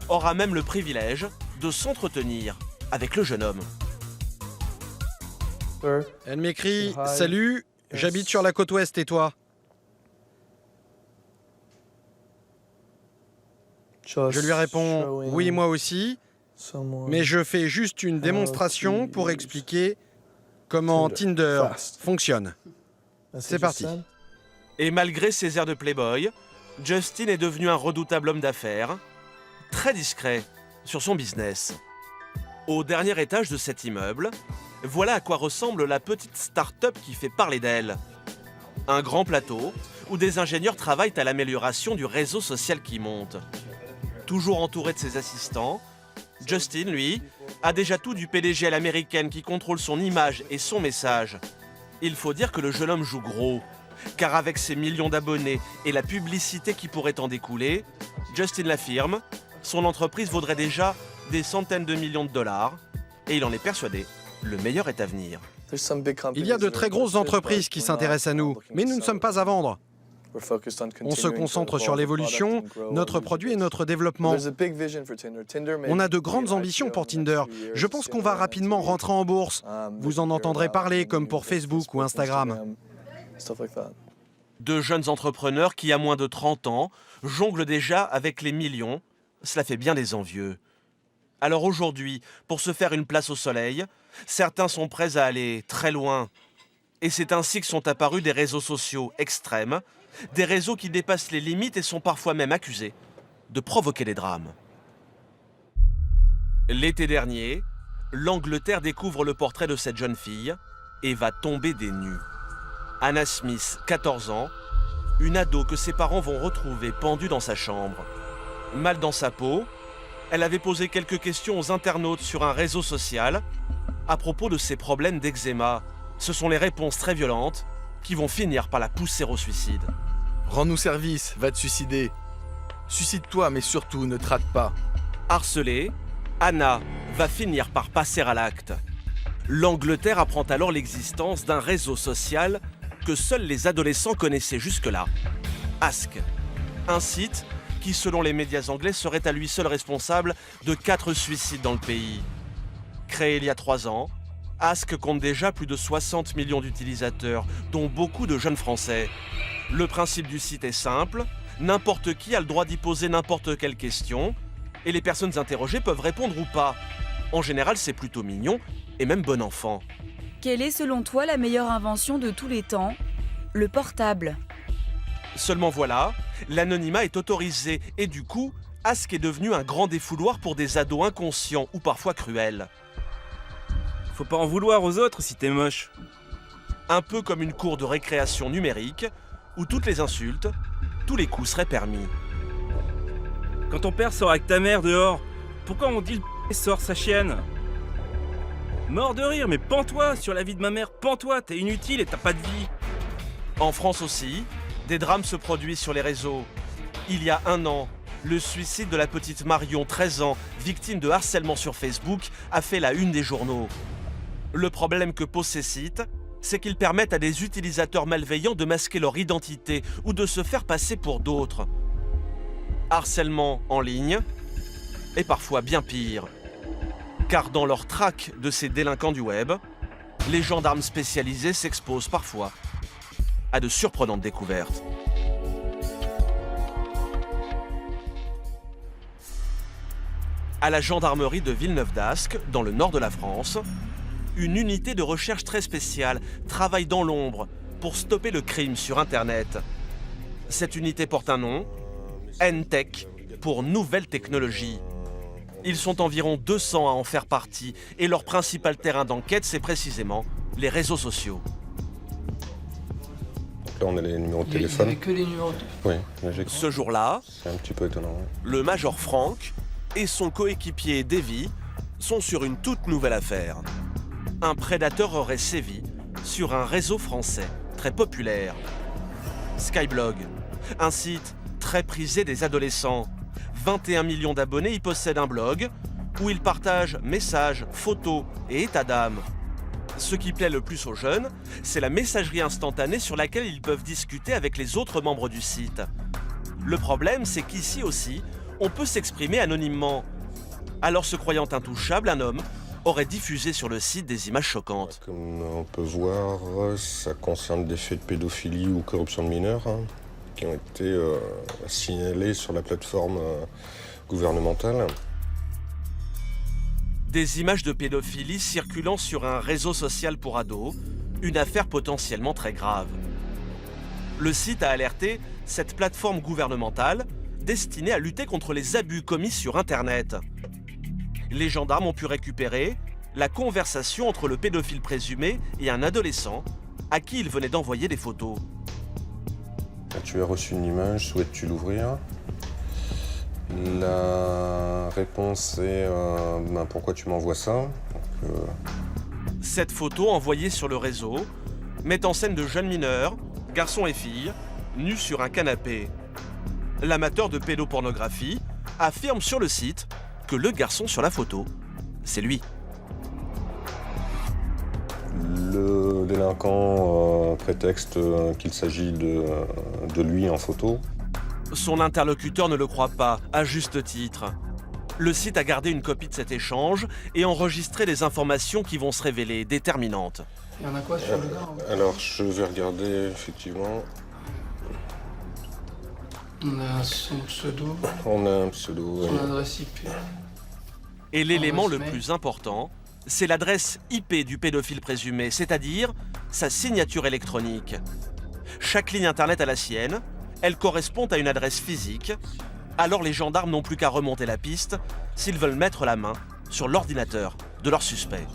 aura même le privilège de s'entretenir avec le jeune homme. Elle m'écrit « Salut, j'habite sur la côte ouest et toi ?» Je lui réponds « Oui, moi aussi, mais je fais juste une démonstration pour expliquer comment Tinder fonctionne. » C'est parti. Et malgré ses airs de playboy, Justin est devenu un redoutable homme d'affaires, très discret sur son business. Au dernier étage de cet immeuble, voilà à quoi ressemble la petite start-up qui fait parler d'elle. Un grand plateau où des ingénieurs travaillent à l'amélioration du réseau social qui monte. Toujours entouré de ses assistants, Justin, lui, a déjà tout du PDG à l'américaine qui contrôle son image et son message. Il faut dire que le jeune homme joue gros, car avec ses millions d'abonnés et la publicité qui pourrait en découler, Justin l'affirme, son entreprise vaudrait déjà des centaines de millions de dollars, et il en est persuadé, le meilleur est à venir. Il y a de très grosses entreprises qui s'intéressent à nous, mais nous ne sommes pas à vendre. On se concentre sur l'évolution, notre produit et notre développement. On a de grandes ambitions pour Tinder. Je pense qu'on va rapidement rentrer en bourse. Vous en entendrez parler comme pour Facebook ou Instagram. De jeunes entrepreneurs qui, à moins de 30 ans, jonglent déjà avec les millions. Cela fait bien des envieux. Alors aujourd'hui, pour se faire une place au soleil, certains sont prêts à aller très loin. Et c'est ainsi que sont apparus des réseaux sociaux extrêmes, des réseaux qui dépassent les limites et sont parfois même accusés de provoquer des drames. L'été dernier, l'Angleterre découvre le portrait de cette jeune fille et va tomber des nues. Anna Smith, 14 ans, une ado que ses parents vont retrouver pendue dans sa chambre. Mal dans sa peau, elle avait posé quelques questions aux internautes sur un réseau social à propos de ses problèmes d'eczéma. Ce sont les réponses très violentes qui vont finir par la pousser au suicide. Rends-nous service, va te suicider. Suicide-toi, mais surtout ne te rate pas. Harcelée, Anna va finir par passer à l'acte. L'Angleterre apprend alors l'existence d'un réseau social que seuls les adolescents connaissaient jusque-là. Ask, un site qui, selon les médias anglais, serait à lui seul responsable de 4 suicides dans le pays. Créé il y a 3 ans, Ask compte déjà plus de 60 millions d'utilisateurs, dont beaucoup de jeunes Français. Le principe du site est simple, n'importe qui a le droit d'y poser n'importe quelle question, et les personnes interrogées peuvent répondre ou pas. En général, c'est plutôt mignon et même bon enfant. Quelle est selon toi la meilleure invention de tous les temps? Le portable. Seulement voilà, l'anonymat est autorisé et du coup, Ask est devenu un grand défouloir pour des ados inconscients ou parfois cruels. Faut pas en vouloir aux autres si t'es moche. Un peu comme une cour de récréation numérique où toutes les insultes, tous les coups seraient permis. Quand ton père sort avec ta mère dehors, pourquoi on dit le p sort sa chienne? Mort de rire, mais pends-toi sur la vie de ma mère, pends-toi, t'es inutile et t'as pas de vie. En France aussi, des drames se produisent sur les réseaux. Il y a 1 an, le suicide de la petite Marion, 13 ans, victime de harcèlement sur Facebook, a fait la une des journaux. Le problème que posent ces sites, c'est qu'ils permettent à des utilisateurs malveillants de masquer leur identité ou de se faire passer pour d'autres. harcèlement en ligne et parfois bien pire. Car dans leur traque de ces délinquants du web, les gendarmes spécialisés s'exposent parfois à de surprenantes découvertes. À la gendarmerie de Villeneuve-d'Ascq, dans le nord de la France, une unité de recherche très spéciale travaille dans l'ombre pour stopper le crime sur Internet. Cette unité porte un nom, NTech, pour Nouvelles Technologies. Ils sont environ 200 à en faire partie et leur principal terrain d'enquête, c'est précisément les réseaux sociaux. Là, on a les numéros de téléphone. Il n'y avait que les numéros de téléphone. Oui, Ce jour-là, c'est un petit peu étonnant. Ouais. le major Franck et son coéquipier Davy sont sur une toute nouvelle affaire. Un prédateur aurait sévi sur un réseau français très populaire. Skyblog, un site très prisé des adolescents. 21 millions d'abonnés y possèdent un blog où ils partagent messages, photos et états d'âme. Ce qui plaît le plus aux jeunes, c'est la messagerie instantanée sur laquelle ils peuvent discuter avec les autres membres du site. Le problème, c'est qu'ici aussi, on peut s'exprimer anonymement. Alors, se croyant intouchable, un homme aurait diffusé sur le site des images choquantes. Comme on peut voir, ça concerne des faits de pédophilie ou corruption de mineurs qui ont été signalés sur la plateforme gouvernementale. Des images de pédophilie circulant sur un réseau social pour ados, une affaire potentiellement très grave. Le site a alerté cette plateforme gouvernementale destinée à lutter contre les abus commis sur Internet. Les gendarmes ont pu récupérer la conversation entre le pédophile présumé et un adolescent à qui il venait d'envoyer des photos. Tu as reçu une image, souhaites-tu l'ouvrir? La réponse est pourquoi tu m'envoies ça? Cette photo envoyée sur le réseau met en scène de jeunes mineurs, garçons et filles, nus sur un canapé. L'amateur de pédopornographie affirme sur le site que le garçon sur la photo, c'est lui. Le délinquant prétexte qu'il s'agit de lui en photo. Son interlocuteur ne le croit pas, à juste titre. Le site a gardé une copie de cet échange et enregistré des informations qui vont se révéler déterminantes. Il y en a quoi sur le gars? Alors, je vais regarder, effectivement. On a son pseudo. On a un pseudo. Son adresse IP. Et l'élément le plus important, c'est l'adresse IP du pédophile présumé, c'est-à-dire sa signature électronique. Chaque ligne internet a la sienne, elle correspond à une adresse physique, alors les gendarmes n'ont plus qu'à remonter la piste s'ils veulent mettre la main sur l'ordinateur de leur suspect.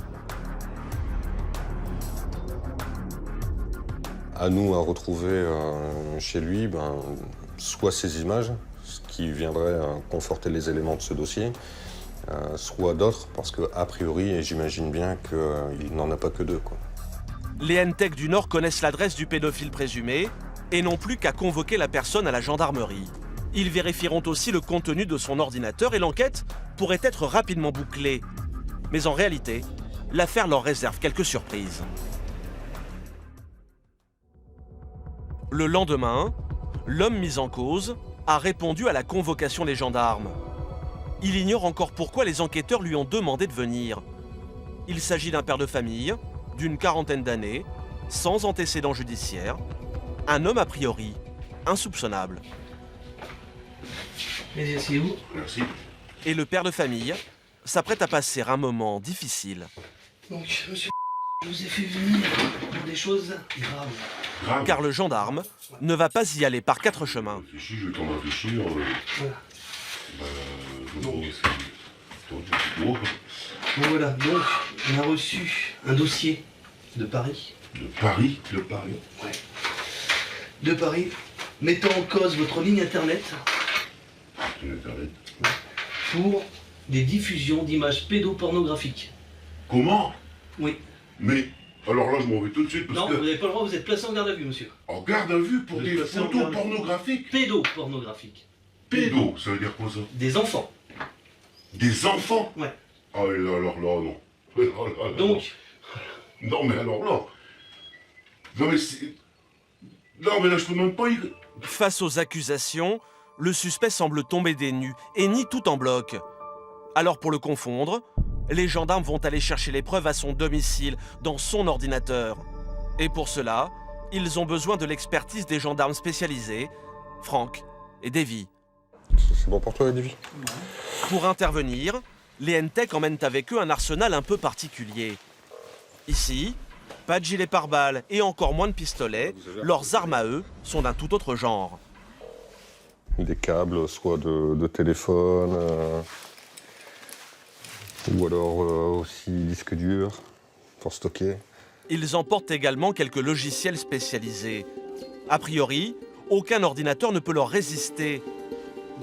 À nous à retrouver chez lui, soit ces images, ce qui viendrait conforter les éléments de ce dossier, soit d'autres, parce qu'a priori, et j'imagine bien qu'il n'en a pas que deux, quoi. Les NTech du Nord connaissent l'adresse du pédophile présumé et n'ont plus qu'à convoquer la personne à la gendarmerie. Ils vérifieront aussi le contenu de son ordinateur et l'enquête pourrait être rapidement bouclée. Mais en réalité, l'affaire leur réserve quelques surprises. Le lendemain, l'homme mis en cause a répondu à la convocation des gendarmes. Il ignore encore pourquoi les enquêteurs lui ont demandé de venir. Il s'agit d'un père de famille, d'une quarantaine d'années, sans antécédents judiciaires, un homme a priori insoupçonnable. Mais asseyez-vous. Merci. Et le père de famille s'apprête à passer un moment difficile. Donc, monsieur, je vous ai fait venir pour des choses graves. Car le gendarme ne va pas y aller par quatre chemins. Réfléchis, je vais t'en réfléchir. Voilà. Donc voilà, donc on a reçu un dossier de Paris. De Paris? De Paris? Ouais. De Paris, mettant en cause votre ligne internet. Internet. Pour des diffusions d'images pédopornographiques. Comment? Oui. Mais, alors là, je m'en vais tout de suite parce non, que... vous n'avez pas le droit, vous êtes placé en garde à vue, monsieur. En garde à vue pour des photos pornographiques? Pédopornographiques. Pédo, ça veut dire quoi ça? Des enfants. Des enfants? Ouais. Ah alors là, non. Alors, là, donc? Non, mais alors là... Non, mais c'est... Non, mais là, je peux même pas y... Face aux accusations, le suspect semble tomber des nues et nie tout en bloc. Alors pour le confondre, les gendarmes vont aller chercher les preuves à son domicile, dans son ordinateur. Et pour cela, ils ont besoin de l'expertise des gendarmes spécialisés, Franck et Davy. C'est bon pour toi, Davy? Pour intervenir, les N-Tech emmènent avec eux un arsenal un peu particulier. Ici, pas de gilet pare-balles et encore moins de pistolets, leurs armes à eux sont d'un tout autre genre. Des câbles, soit de téléphone, ou alors aussi disque dur pour stocker. Ils emportent également quelques logiciels spécialisés. A priori, aucun ordinateur ne peut leur résister.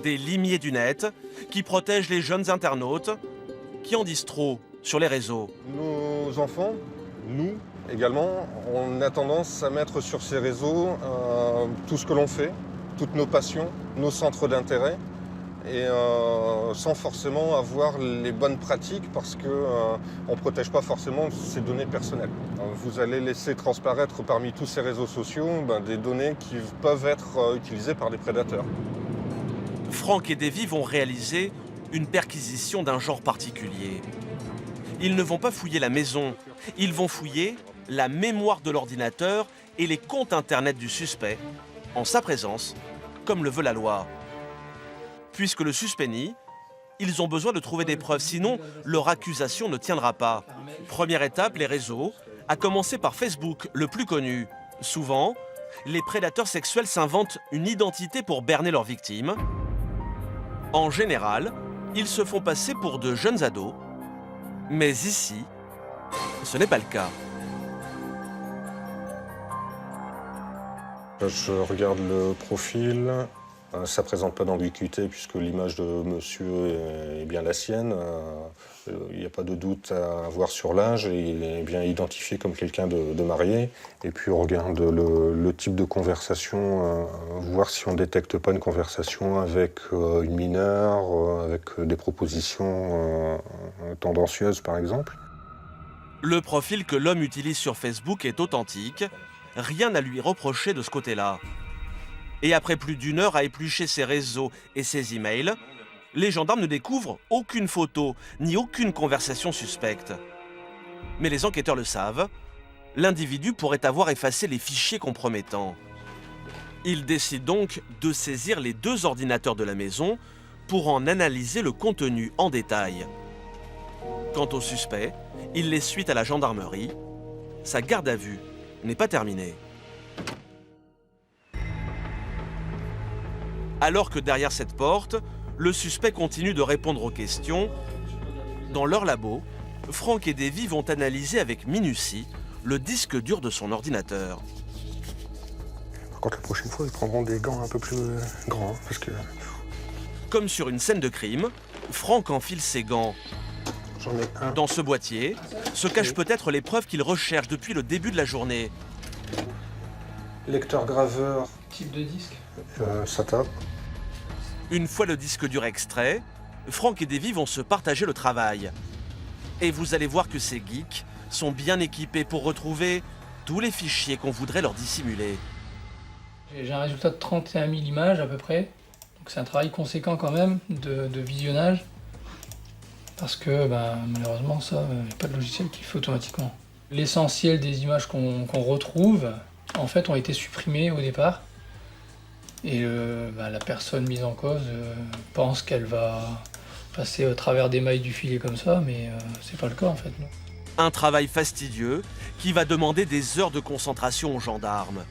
Des limiers du net qui protègent les jeunes internautes qui en disent trop sur les réseaux. Nos enfants, nous également, on a tendance à mettre sur ces réseaux tout ce que l'on fait, toutes nos passions, nos centres d'intérêt, et sans forcément avoir les bonnes pratiques parce qu'on ne protège pas forcément ces données personnelles. Vous allez laisser transparaître parmi tous ces réseaux sociaux des données qui peuvent être utilisées par des prédateurs. Franck et Davy vont réaliser une perquisition d'un genre particulier. Ils ne vont pas fouiller la maison, ils vont fouiller la mémoire de l'ordinateur et les comptes internet du suspect, en sa présence, comme le veut la loi. Puisque le suspect nie, ils ont besoin de trouver des preuves, sinon leur accusation ne tiendra pas. Première étape, les réseaux, à commencer par Facebook, le plus connu. Souvent, les prédateurs sexuels s'inventent une identité pour berner leurs victimes. En général, ils se font passer pour de jeunes ados. Mais ici, ce n'est pas le cas. Je regarde le profil. Ça ne présente pas d'ambiguïté puisque l'image de monsieur est bien la sienne. Il n'y a pas de doute à avoir sur l'âge. Il est bien identifié comme quelqu'un de marié. Et puis on regarde le type de conversation, voir si on ne détecte pas une conversation avec une mineure, avec des propositions tendancieuses par exemple. Le profil que l'homme utilise sur Facebook est authentique. Rien à lui reprocher de ce côté-là. Et après plus d'une heure à éplucher ses réseaux et ses emails, les gendarmes ne découvrent aucune photo ni aucune conversation suspecte. Mais les enquêteurs le savent, l'individu pourrait avoir effacé les fichiers compromettants. Ils décident donc de saisir les 2 ordinateurs de la maison pour en analyser le contenu en détail. Quant au suspect, il laisse suite à la gendarmerie. Sa garde à vue n'est pas terminée. Alors que derrière cette porte, le suspect continue de répondre aux questions. Dans leur labo, Franck et Davy vont analyser avec minutie le disque dur de son ordinateur. Par contre, la prochaine fois, ils prendront des gants un peu plus grands, parce que... Comme sur une scène de crime, Franck enfile ses gants. J'en ai un. Dans ce boîtier se cachent peut-être les preuves qu'il recherche depuis le début de la journée. Lecteur graveur. Type de disque SATA. Une fois le disque dur extrait, Franck et Davy vont se partager le travail. Et vous allez voir que ces geeks sont bien équipés pour retrouver tous les fichiers qu'on voudrait leur dissimuler. J'ai un résultat de 31 000 images à peu près. Donc c'est un travail conséquent quand même de visionnage. Parce que malheureusement, ça, il n'y a pas de logiciel qui fait automatiquement. L'essentiel des images qu'on retrouve, en fait, ont été supprimées au départ. Et la personne mise en cause pense qu'elle va passer au travers des mailles du filet comme ça, mais c'est pas le cas en fait. Non. Un travail fastidieux qui va demander des heures de concentration aux gendarmes.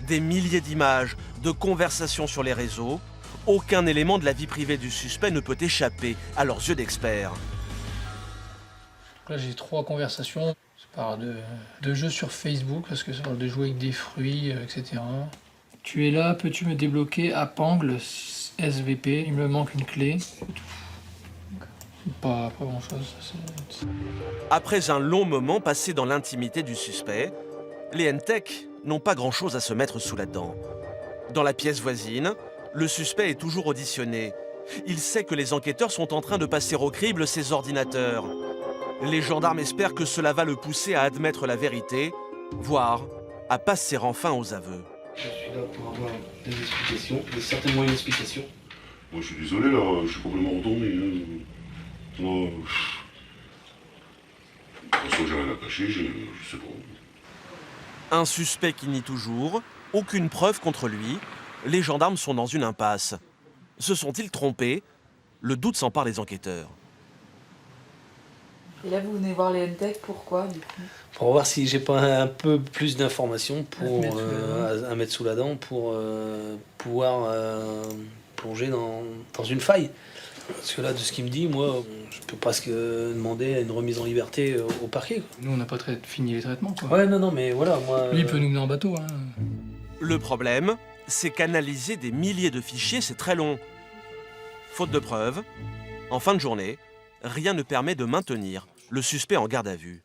Des milliers d'images, de conversations sur les réseaux. Aucun élément de la vie privée du suspect ne peut échapper à leurs yeux d'experts. Là j'ai 3 conversations. Ça parle de jeux sur Facebook, parce que ça parle de jouer avec des fruits, etc. Tu es là, peux-tu me débloquer Apangle SVP? Il me manque une clé. Pas grand-chose. Après un long moment passé dans l'intimité du suspect, les N-Tech n'ont pas grand-chose à se mettre sous la dent. Dans la pièce voisine, le suspect est toujours auditionné. Il sait que les enquêteurs sont en train de passer au crible ses ordinateurs. Les gendarmes espèrent que cela va le pousser à admettre la vérité, voire à passer enfin aux aveux. Je suis là pour avoir des explications, certainement une explication. Moi, je suis désolé, là, je suis complètement retourné. Hein. Moi, de toute façon, j'ai rien à cacher, je sais pas. Un suspect qui nie toujours, aucune preuve contre lui. Les gendarmes sont dans une impasse. Se sont-ils trompés? Le doute s'empare des enquêteurs. Et là, vous venez voir les NTEC, pourquoi du coup? Pour voir si j'ai pas un peu plus d'informations pour à mettre sous la dent pour pouvoir plonger dans une faille. Parce que là, de ce qu'il me dit, moi, je peux presque demander une remise en liberté au parquet, quoi. Nous, on n'a pas fini les traitements, quoi. Ouais, non, mais voilà, moi... Lui, il peut nous mener en bateau, hein. Le problème, c'est qu'analyser des milliers de fichiers, c'est très long. Faute de preuves, en fin de journée, rien ne permet de maintenir le suspect en garde à vue.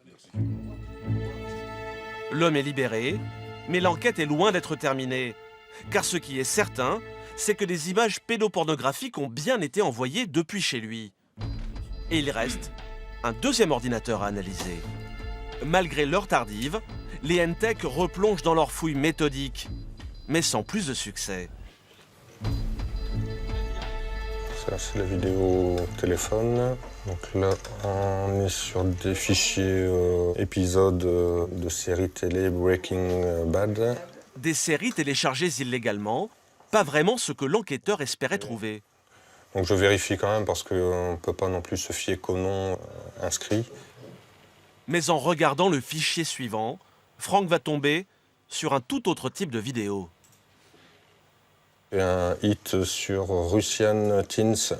L'homme est libéré, mais l'enquête est loin d'être terminée. Car ce qui est certain, c'est que des images pédopornographiques ont bien été envoyées depuis chez lui. Et il reste un deuxième ordinateur à analyser. Malgré l'heure tardive, les NTEC replongent dans leur fouille méthodique, mais sans plus de succès. Ça, c'est la vidéo téléphone. Donc là, on est sur des fichiers épisodes de séries télé Breaking Bad. Des séries téléchargées illégalement, pas vraiment ce que l'enquêteur espérait trouver. Donc je vérifie quand même parce qu'on ne peut pas non plus se fier qu'au nom inscrit. Mais en regardant le fichier suivant, Franck va tomber sur un tout autre type de vidéo. Et un hit sur Russian Teens.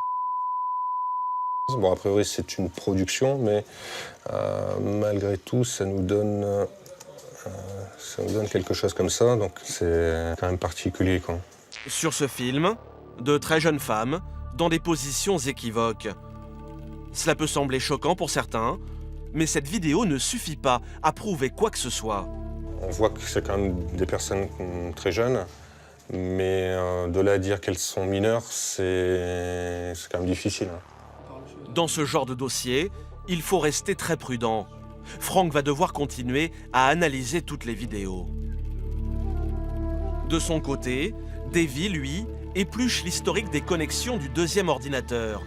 Bon, a priori, c'est une production, mais malgré tout, ça nous donne quelque chose comme ça. Donc c'est quand même particulier, quoi. Sur ce film, de très jeunes femmes, dans des positions équivoques. Cela peut sembler choquant pour certains, mais cette vidéo ne suffit pas à prouver quoi que ce soit. On voit que c'est quand même des personnes très jeunes, mais de là à dire qu'elles sont mineures, c'est quand même difficile. Dans ce genre de dossier, il faut rester très prudent. Franck va devoir continuer à analyser toutes les vidéos. De son côté, Davy, lui, épluche l'historique des connexions du deuxième ordinateur.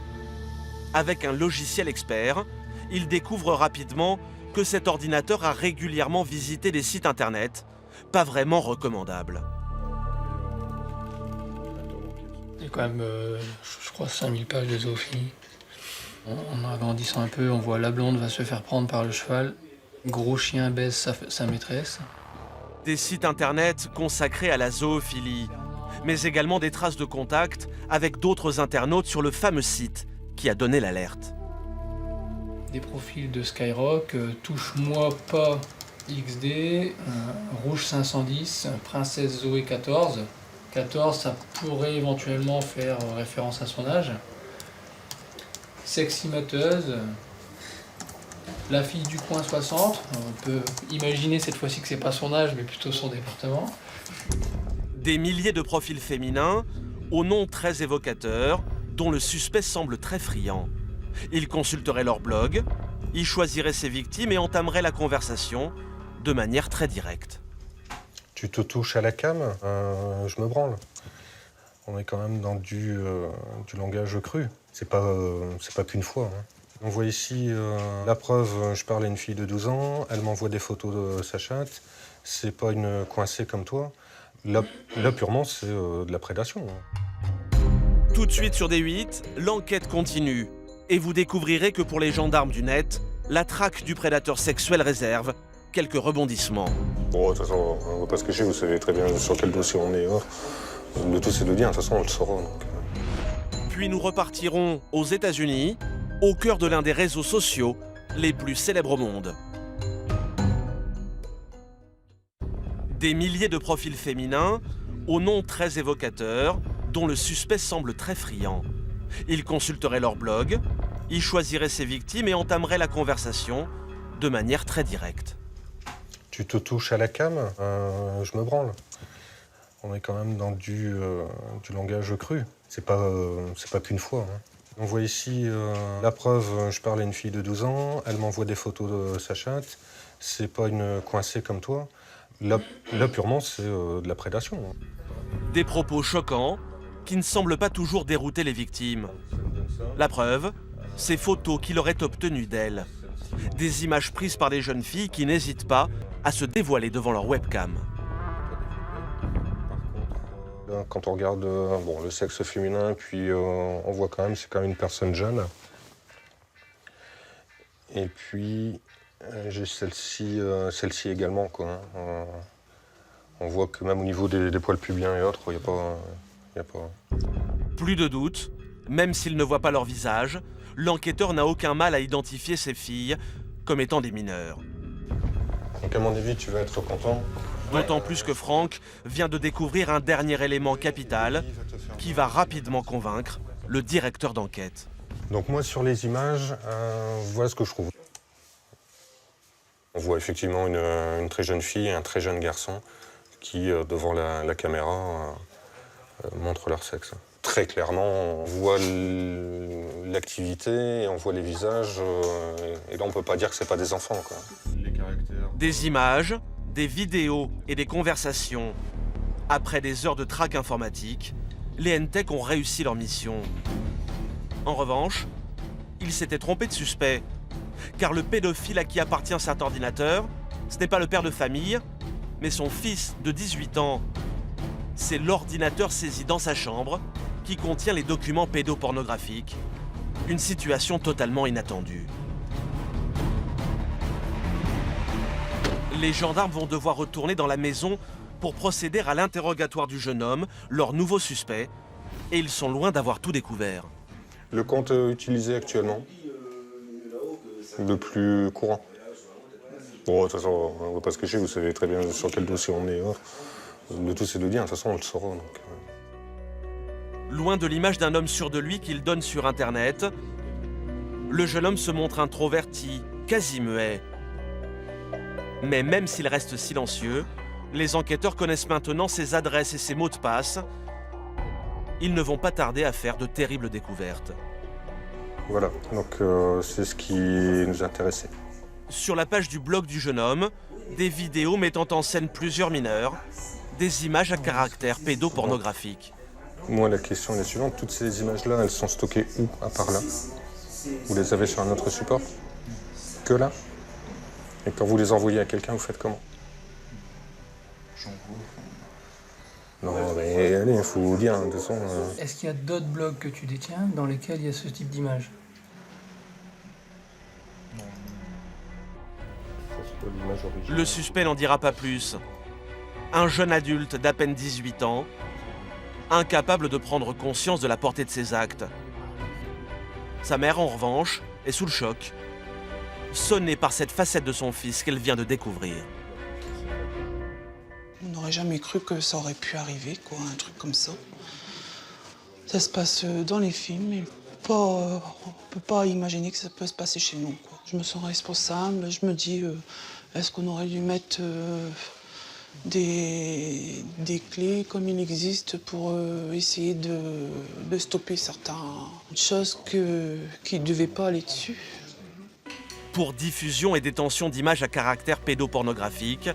Avec un logiciel expert, il découvre rapidement que cet ordinateur a régulièrement visité des sites internet, pas vraiment recommandables. Il y a quand même, je crois, 5000 pages de zoophilie. En agrandissant un peu, on voit la blonde va se faire prendre par le cheval, gros chien baise sa maîtresse. Des sites internet consacrés à la zoophilie, mais également des traces de contact avec d'autres internautes sur le fameux site qui a donné l'alerte. Des profils de Skyrock, Touche-moi pas XD, Rouge 510, Princesse Zoé 14. 14, ça pourrait éventuellement faire référence à son âge. Seximateuse, La fille du coin 60. On peut imaginer cette fois-ci que c'est pas son âge, mais plutôt son département. Des milliers de profils féminins, aux noms très évocateurs, dont le suspect semble très friand. Il consulterait leur blog, il choisirait ses victimes et entamerait la conversation de manière très directe. Tu te touches à la cam, je me branle. On est quand même dans du langage cru. C'est pas qu'une fois. Hein. On voit ici la preuve, je parle à une fille de 12 ans, elle m'envoie des photos de sa chatte. C'est pas une coincée comme toi. Là purement, c'est de la prédation. Hein. Tout de suite sur D8, l'enquête continue. Et vous découvrirez que pour les gendarmes du net, la traque du prédateur sexuel réserve quelques rebondissements. Bon, de toute façon, on ne va pas se cacher, vous savez très bien sur quel dossier on est. Hein. Le tout, c'est de le dire, de toute façon, on le saura. Donc. Puis nous repartirons aux États-Unis, au cœur de l'un des réseaux sociaux les plus célèbres au monde. Des milliers de profils féminins, aux noms très évocateurs, dont le suspect semble très friand. Il consulterait leur blog, il choisirait ses victimes et entamerait la conversation de manière très directe. Tu te touches à la cam, je me branle. On est quand même dans du langage cru. C'est pas qu'une fois. Hein. On voit ici la preuve, je parle à une fille de 12 ans, elle m'envoie des photos de sa chatte. C'est pas une coincée comme toi. Là purement, c'est de la prédation. Des propos choquants qui ne semblent pas toujours dérouter les victimes. La preuve, ces photos qu'il aurait obtenues d'elles. Des images prises par des jeunes filles qui n'hésitent pas à se dévoiler devant leur webcam. Quand on regarde le sexe féminin, puis on voit quand même, c'est quand même une personne jeune. Et puis, j'ai celle-ci également, quoi. On voit que même au niveau des poils pubiens et autres, il n'y a pas... Plus de doute, même s'il ne voit pas leur visage, l'enquêteur n'a aucun mal à identifier ces filles comme étant des mineurs. Donc à mon avis, tu vas être content. D'autant plus que Franck vient de découvrir un dernier élément capital qui va rapidement convaincre le directeur d'enquête. Donc moi, sur les images, voilà ce que je trouve. On voit effectivement une très jeune fille et un très jeune garçon qui, devant la caméra, montrent leur sexe. Très clairement, on voit l'activité, on voit les visages, et là on ne peut pas dire que ce n'est pas des enfants, quoi. Les caractères... Des images, des vidéos et des conversations. Après des heures de traque informatique, les N-Tech ont réussi leur mission. En revanche, ils s'étaient trompés de suspect, car le pédophile à qui appartient cet ordinateur, ce n'est pas le père de famille, mais son fils de 18 ans. C'est l'ordinateur saisi dans sa chambre qui contient les documents pédopornographiques. Une situation totalement inattendue. Les gendarmes vont devoir retourner dans la maison pour procéder à l'interrogatoire du jeune homme, leur nouveau suspect, et ils sont loin d'avoir tout découvert. Le compte utilisé actuellement, le plus courant. Bon, de toute façon, on ne va pas se cacher, vous savez très bien sur quel dossier on est. Le tout, c'est de dire, de toute façon, on le saura. Donc... Loin de l'image d'un homme sûr de lui qu'il donne sur Internet, le jeune homme se montre introverti, quasi muet. Mais même s'il reste silencieux, les enquêteurs connaissent maintenant ses adresses et ses mots de passe. Ils ne vont pas tarder à faire de terribles découvertes. Voilà, donc c'est ce qui nous intéressait. Sur la page du blog du jeune homme, des vidéos mettant en scène plusieurs mineurs, des images à caractère pédopornographique. Moi, la question est la suivante. Toutes ces images-là, elles sont stockées où, à part là? Vous les avez sur un autre support? Que là? Et quand vous les envoyez à quelqu'un, vous faites comment? Non, mais allez, il faut vous dire, de toute façon... Est-ce qu'il y a d'autres blogs que tu détiens dans lesquels il y a ce type d'image? Le suspect n'en dira pas plus. Un jeune adulte d'à peine 18 ans, incapable de prendre conscience de la portée de ses actes. Sa mère, en revanche, est sous le choc, sonnée par cette facette de son fils qu'elle vient de découvrir. On n'aurait jamais cru que ça aurait pu arriver, quoi, un truc comme ça. Ça se passe dans les films, mais on peut pas imaginer que ça peut se passer chez nous, quoi. Je me sens responsable, je me dis, est-ce qu'on aurait dû mettre des clés comme il existe pour essayer de stopper certaines choses qui ne devaient pas aller dessus. Pour diffusion et détention d'images à caractère pédopornographique,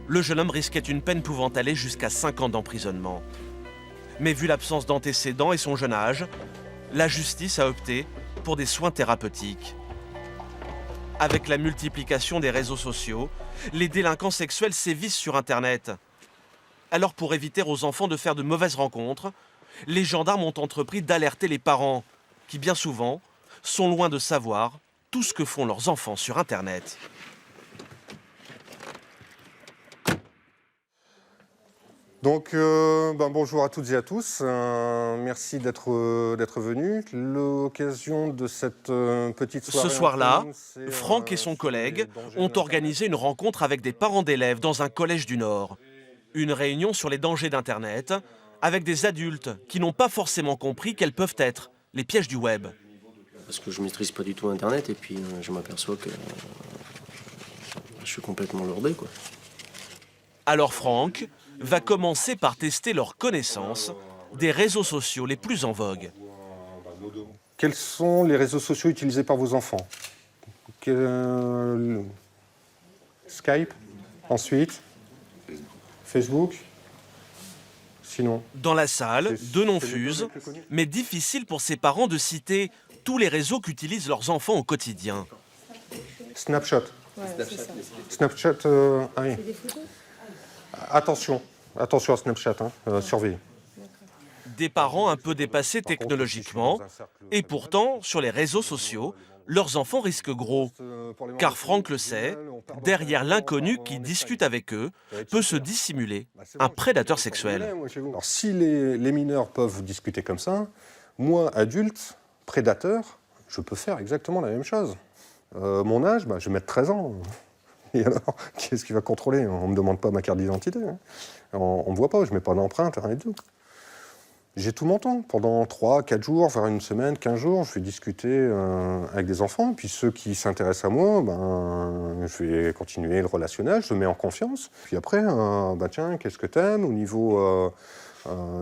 le jeune homme risquait une peine pouvant aller jusqu'à 5 ans d'emprisonnement. Mais vu l'absence d'antécédents et son jeune âge, la justice a opté pour des soins thérapeutiques. Avec la multiplication des réseaux sociaux, les délinquants sexuels sévissent sur Internet. Alors pour éviter aux enfants de faire de mauvaises rencontres, les gendarmes ont entrepris d'alerter les parents, qui bien souvent sont loin de savoir tout ce que font leurs enfants sur Internet. Donc, bonjour à toutes et à tous. Merci d'être venus. L'occasion de cette petite soirée... Ce soir-là, Franck et son collègue ont organisé une rencontre avec des parents d'élèves dans un collège du Nord. Une réunion sur les dangers d'Internet avec des adultes qui n'ont pas forcément compris quels peuvent être les pièges du web. Parce que je ne maîtrise pas du tout Internet et puis je m'aperçois que je suis complètement lourdé, quoi. Alors Franck va commencer par tester leur connaissance des réseaux sociaux les plus en vogue. Quels sont les réseaux sociaux utilisés par vos enfants? Skype, ensuite Facebook. Sinon. Dans la salle, deux noms fusent, mais difficile pour ses parents de citer tous les réseaux qu'utilisent leurs enfants au quotidien. Snapchat. Snapchat, ah oui. Attention à Snapchat, surveillez. Des parents un peu dépassés technologiquement, et pourtant, sur les réseaux sociaux, leurs enfants risquent gros. Car Franck le sait, derrière l'inconnu qui discute avec eux, peut se dissimuler un prédateur sexuel. Alors, si les mineurs peuvent discuter comme ça, moi, adulte, prédateur, je peux faire exactement la même chose. Mon âge, je vais mettre 13 ans. Et alors, qu'est-ce qui va contrôler? On ne me demande pas ma carte d'identité. On ne me voit pas, je ne mets pas d'empreinte, rien du tout. J'ai tout mon temps. Pendant 3, 4 jours, voire une semaine, 15 jours, je vais discuter avec des enfants. Et puis ceux qui s'intéressent à moi, je vais continuer le relationnel, je me mets en confiance. Puis après, tiens, qu'est-ce que t'aimes au niveau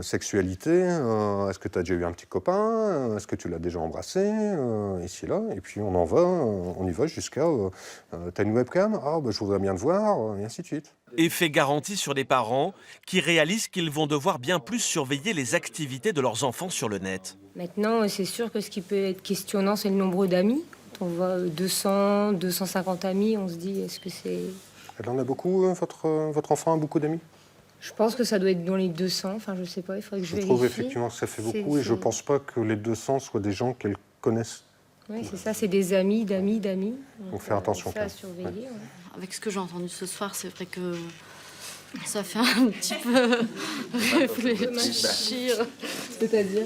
sexualité? Est-ce que tu as déjà eu un petit copain? Est-ce que tu l'as déjà embrassé? Ici, là. Et puis on y va jusqu'à t'as une webcam? Je voudrais bien te voir, et ainsi de suite. Effet garanti sur les parents qui réalisent qu'ils vont devoir bien plus surveiller les activités de leurs enfants sur le net. Maintenant, c'est sûr que ce qui peut être questionnant, c'est le nombre d'amis. Quand on voit 200, 250 amis, on se dit, est-ce que c'est... Elle en a beaucoup, votre enfant a beaucoup d'amis? Je pense que ça doit être dans les 200, enfin je sais pas, il faudrait que je vérifie. Je trouve effectivement que ça fait beaucoup et je pense pas que les 200 soient des gens qu'elle connaisse. Oui, c'est ça, c'est des amis, d'amis. Donc faire attention. Ça à surveiller. Ouais. Avec ce que j'ai entendu ce soir, c'est vrai que ça fait un petit peu réfléchir. C'est-à-dire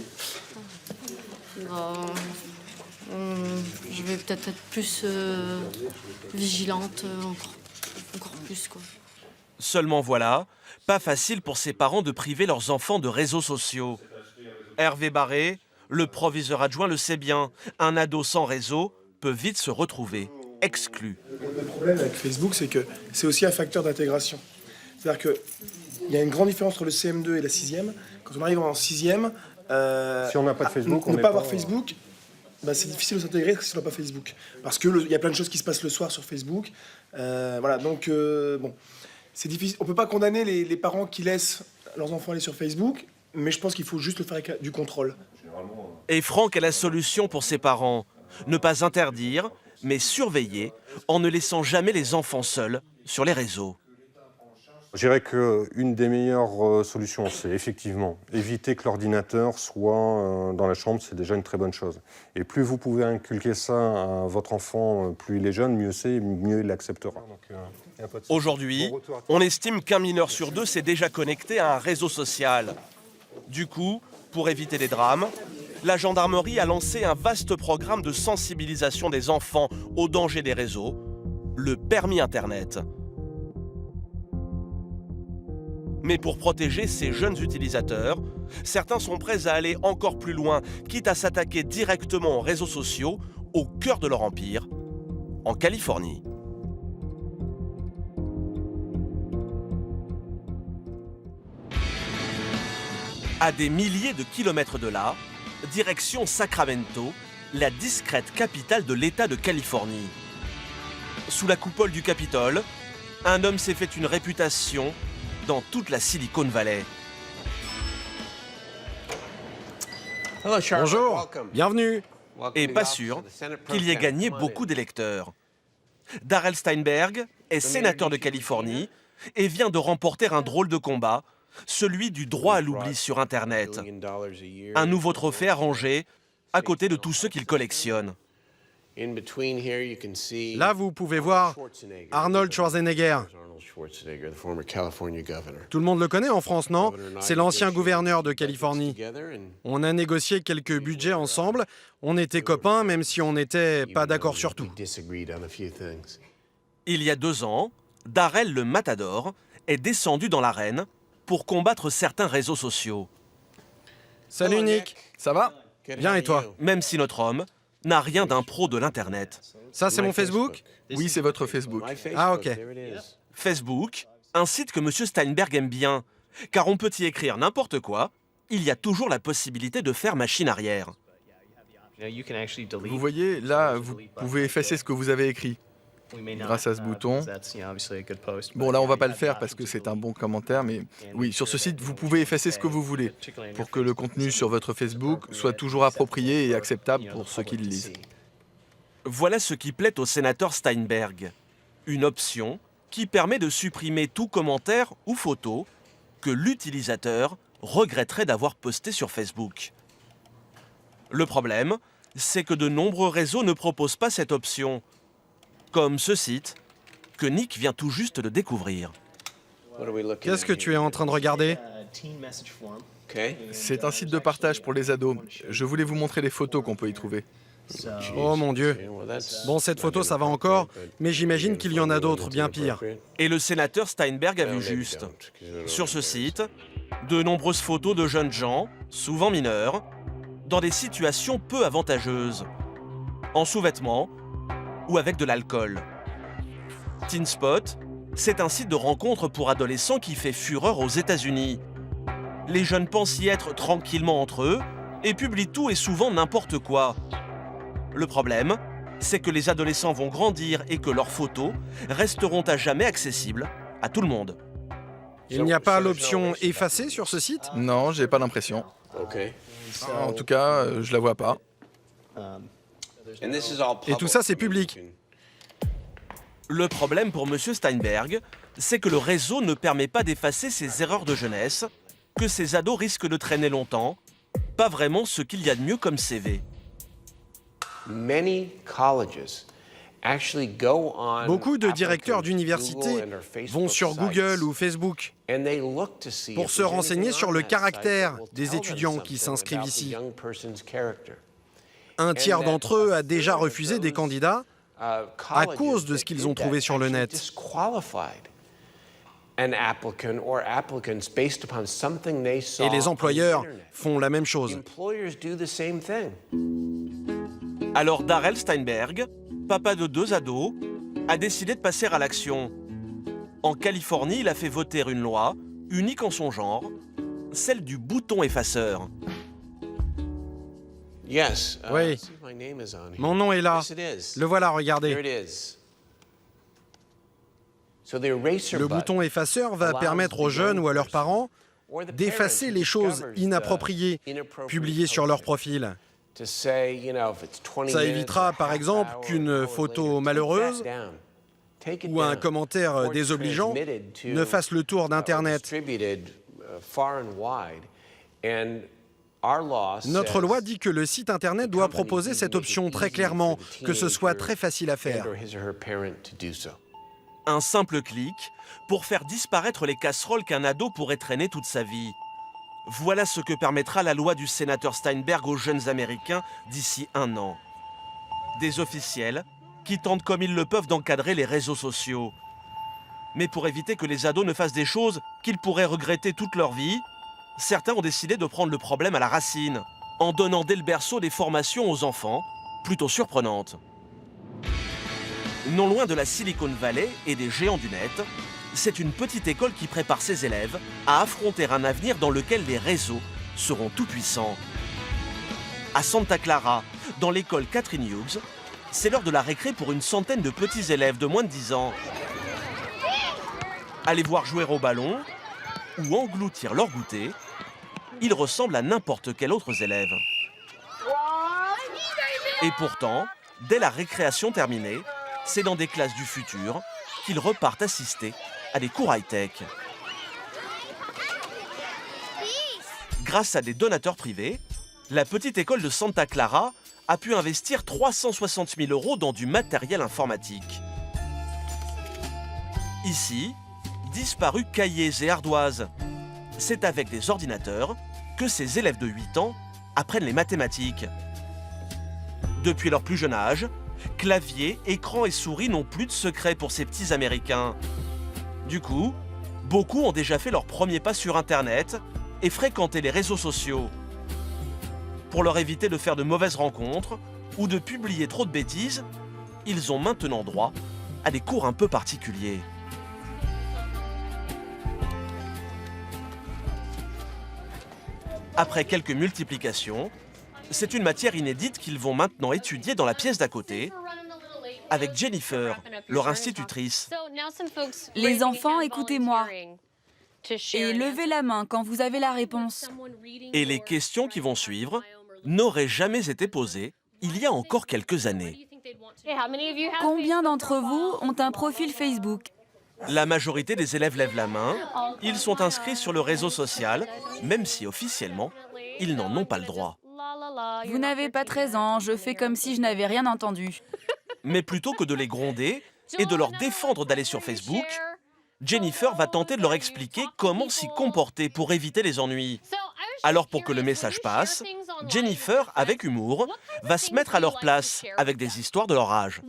je vais peut-être être plus vigilante, encore plus, quoi. Seulement voilà, pas facile pour ces parents de priver leurs enfants de réseaux sociaux. Hervé Barré, le proviseur adjoint, le sait bien. Un ado sans réseau peut vite se retrouver exclu. Le problème avec Facebook, c'est que c'est aussi un facteur d'intégration. C'est-à-dire qu'il y a une grande différence entre le CM2 et la 6e. Quand on arrive en 6e, si on n'a pas de Facebook, ne pas avoir Facebook, c'est difficile de s'intégrer si on n'a pas Facebook. Parce qu'il y a plein de choses qui se passent le soir sur Facebook. Donc c'est difficile. On ne peut pas condamner les parents qui laissent leurs enfants aller sur Facebook, mais je pense qu'il faut juste le faire avec du contrôle. Et Franck a la solution pour ses parents. Ne pas interdire, mais surveiller en ne laissant jamais les enfants seuls sur les réseaux. Je dirais qu'une des meilleures solutions, c'est effectivement éviter que l'ordinateur soit dans la chambre, c'est déjà une très bonne chose. Et plus vous pouvez inculquer ça à votre enfant, plus il est jeune, mieux c'est, mieux il l'acceptera. Aujourd'hui, on estime qu'un mineur sur deux s'est déjà connecté à un réseau social. Du coup, pour éviter les drames, la gendarmerie a lancé un vaste programme de sensibilisation des enfants aux dangers des réseaux, le permis Internet. Mais pour protéger ces jeunes utilisateurs, certains sont prêts à aller encore plus loin, quitte à s'attaquer directement aux réseaux sociaux, au cœur de leur empire, en Californie. À des milliers de kilomètres de là, direction Sacramento, la discrète capitale de l'État de Californie. Sous la coupole du Capitole, un homme s'est fait une réputation dans toute la Silicon Valley. Bonjour, bienvenue. Et pas sûr qu'il y ait gagné beaucoup d'électeurs. Darrell Steinberg est sénateur de Californie et vient de remporter un drôle de combat, celui du droit à l'oubli sur Internet. Un nouveau trophée à ranger à côté de tous ceux qu'il collectionne. Là, vous pouvez voir Arnold Schwarzenegger. Tout le monde le connaît en France, non? C'est l'ancien gouverneur de Californie. On a négocié quelques budgets ensemble. On était copains, même si on n'était pas d'accord sur tout. Il y a 2 ans, Darrell le Matador est descendu dans l'arène pour combattre certains réseaux sociaux. Salut Nick, ça va? Bien et toi? Même si notre homme n'a rien d'un pro de l'Internet. Ça, c'est mon Facebook? Oui, c'est votre Facebook. Ah, ok. Facebook, un site que M. Steinberg aime bien, car on peut y écrire n'importe quoi, il y a toujours la possibilité de faire machine arrière. Vous voyez, là, vous pouvez effacer ce que vous avez écrit. grâce à ce bouton. Bon, là, on va pas le faire parce que c'est un bon commentaire, mais oui, sur ce site, vous pouvez effacer ce que vous voulez pour que le contenu sur votre Facebook soit toujours approprié et acceptable pour ceux qui le lisent. Voilà ce qui plaît au sénateur Steinberg. Une option qui permet de supprimer tout commentaire ou photo que l'utilisateur regretterait d'avoir posté sur Facebook. Le problème, c'est que de nombreux réseaux ne proposent pas cette option, comme ce site que Nick vient tout juste de découvrir. Qu'est-ce que tu es en train de regarder? C'est un site de partage pour les ados. Je voulais vous montrer les photos qu'on peut y trouver. Oh mon Dieu. Bon, cette photo, ça va encore, mais j'imagine qu'il y en a d'autres bien pires. Et le sénateur Steinberg a vu juste. Sur ce site, de nombreuses photos de jeunes gens, souvent mineurs, dans des situations peu avantageuses, en sous-vêtements ou avec de l'alcool. Teen Spot, c'est un site de rencontre pour adolescents qui fait fureur aux États-Unis. Les jeunes pensent y être tranquillement entre eux et publient tout et souvent n'importe quoi. Le problème, c'est que les adolescents vont grandir et que leurs photos resteront à jamais accessibles à tout le monde. Il n'y a pas l'option effacer sur ce site? Non, j'ai pas l'impression. En tout cas, je la vois pas. Et tout ça, c'est public. Le problème pour M. Steinberg, c'est que le réseau ne permet pas d'effacer ces erreurs de jeunesse, que ces ados risquent de traîner longtemps, pas vraiment ce qu'il y a de mieux comme CV. Beaucoup de directeurs d'université vont sur Google ou Facebook pour se renseigner sur le caractère des étudiants qui s'inscrivent ici. Un tiers d'entre eux a déjà refusé des candidats à cause de ce qu'ils ont trouvé sur le net. Et les employeurs font la même chose. Alors Darrell Steinberg, papa de 2 ados, a décidé de passer à l'action. En Californie, il a fait voter une loi, unique en son genre, celle du bouton effaceur. Oui, mon nom est là. Le voilà, regardez. Le bouton effaceur va permettre aux jeunes ou à leurs parents d'effacer les choses inappropriées publiées sur leur profil. Ça évitera par exemple qu'une photo malheureuse ou un commentaire désobligeant ne fasse le tour d'Internet. Notre loi dit que le site Internet doit proposer cette option très clairement, que ce soit très facile à faire. Un simple clic pour faire disparaître les casseroles qu'un ado pourrait traîner toute sa vie. Voilà ce que permettra la loi du sénateur Steinberg aux jeunes Américains d'ici 1 an. Des officiels qui tentent comme ils le peuvent d'encadrer les réseaux sociaux. Mais pour éviter que les ados ne fassent des choses qu'ils pourraient regretter toute leur vie, certains ont décidé de prendre le problème à la racine, en donnant dès le berceau des formations aux enfants, plutôt surprenantes. Non loin de la Silicon Valley et des géants du net, c'est une petite école qui prépare ses élèves à affronter un avenir dans lequel les réseaux seront tout-puissants. À Santa Clara, dans l'école Catherine Hughes, c'est l'heure de la récré pour une centaine de petits élèves de moins de 10 ans. Aller voir jouer au ballon ou engloutir leur goûter, ils ressemblent à n'importe quel autre élève. Et pourtant, dès la récréation terminée, c'est dans des classes du futur qu'ils repartent assister à des cours high-tech. Grâce à des donateurs privés, la petite école de Santa Clara a pu investir 360 000 € dans du matériel informatique. Ici, disparus cahiers et ardoises. C'est avec des ordinateurs que ces élèves de 8 ans apprennent les mathématiques. Depuis leur plus jeune âge, clavier, écran et souris n'ont plus de secret pour ces petits Américains. Du coup, beaucoup ont déjà fait leur premier pas sur Internet et fréquenté les réseaux sociaux. Pour leur éviter de faire de mauvaises rencontres ou de publier trop de bêtises, ils ont maintenant droit à des cours un peu particuliers. Après quelques multiplications, c'est une matière inédite qu'ils vont maintenant étudier dans la pièce d'à côté, avec Jennifer, leur institutrice. Les enfants, écoutez-moi. Et levez la main quand vous avez la réponse. Et les questions qui vont suivre n'auraient jamais été posées il y a encore quelques années. Combien d'entre vous ont un profil Facebook? La majorité des élèves lèvent la main. Ils sont inscrits sur le réseau social, même si officiellement, ils n'en ont pas le droit. Vous n'avez pas 13 ans, je fais comme si je n'avais rien entendu. Mais plutôt que de les gronder et de leur défendre d'aller sur Facebook, Jennifer va tenter de leur expliquer comment s'y comporter pour éviter les ennuis. Alors pour que le message passe, Jennifer, avec humour, va se mettre à leur place avec des histoires de leur âge.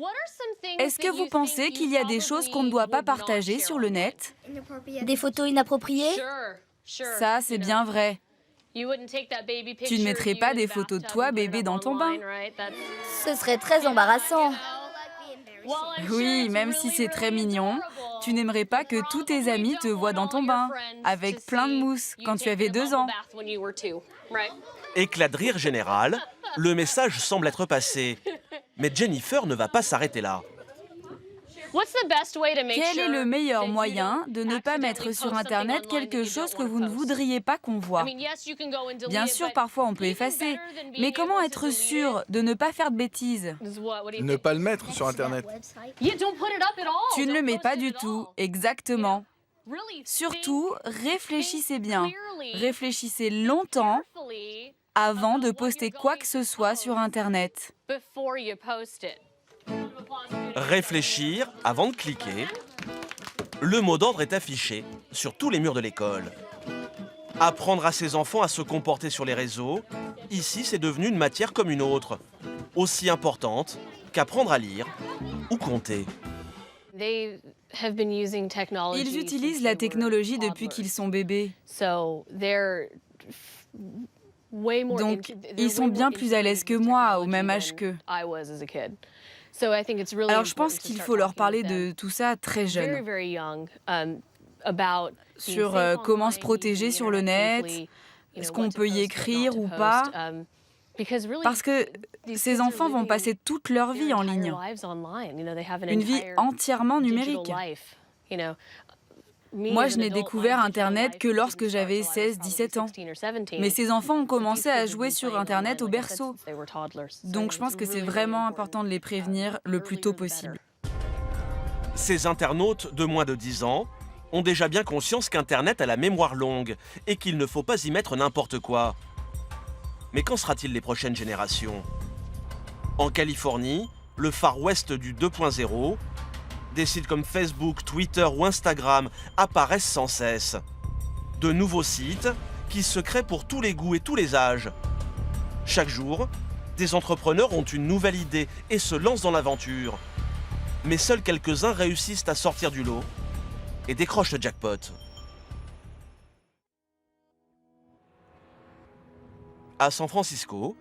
Est-ce que vous pensez qu'il y a des choses qu'on ne doit pas partager sur le net? Des photos inappropriées? Ça, c'est bien vrai. Tu ne mettrais pas des photos de toi, bébé, dans ton bain? Ce serait très embarrassant. Oui, même si c'est très mignon, tu n'aimerais pas que tous tes amis te voient dans ton bain, avec plein de mousse, quand tu avais 2 ans. Éclat de rire général, le message semble être passé. Mais Jennifer ne va pas s'arrêter là. Quel est le meilleur moyen de ne pas mettre sur Internet quelque chose que vous ne voudriez pas qu'on voit? Bien sûr, parfois on peut effacer, mais comment être sûr de ne pas faire de bêtises? Ne pas le mettre sur Internet. Tu ne le mets pas du tout, exactement. Surtout, réfléchissez bien. Réfléchissez longtemps avant de poster quoi que ce soit sur Internet. Réfléchir avant de cliquer. Le mot d'ordre est affiché sur tous les murs de l'école. Apprendre à ses enfants à se comporter sur les réseaux, ici c'est devenu une matière comme une autre, aussi importante qu'apprendre à lire ou compter. Ils utilisent la technologie depuis qu'ils sont bébés. Donc, ils sont bien plus à l'aise que moi, au même âge qu'eux. Alors, je pense qu'il faut leur parler de tout ça très jeune. Sur comment se protéger sur le net, est-ce qu'on peut y écrire ou pas. Parce que ces enfants vont passer toute leur vie en ligne. Une vie entièrement numérique. Moi, je n'ai découvert Internet que lorsque j'avais 16-17 ans. Mais ces enfants ont commencé à jouer sur Internet au berceau. Donc je pense que c'est vraiment important de les prévenir le plus tôt possible. Ces internautes de moins de 10 ans ont déjà bien conscience qu'Internet a la mémoire longue et qu'il ne faut pas y mettre n'importe quoi. Mais qu'en sera-t-il des prochaines générations? En Californie, le Far West du 2.0, des sites comme Facebook, Twitter ou Instagram apparaissent sans cesse. De nouveaux sites qui se créent pour tous les goûts et tous les âges. Chaque jour, des entrepreneurs ont une nouvelle idée et se lancent dans l'aventure. Mais seuls quelques-uns réussissent à sortir du lot et décrochent le jackpot. À San Francisco,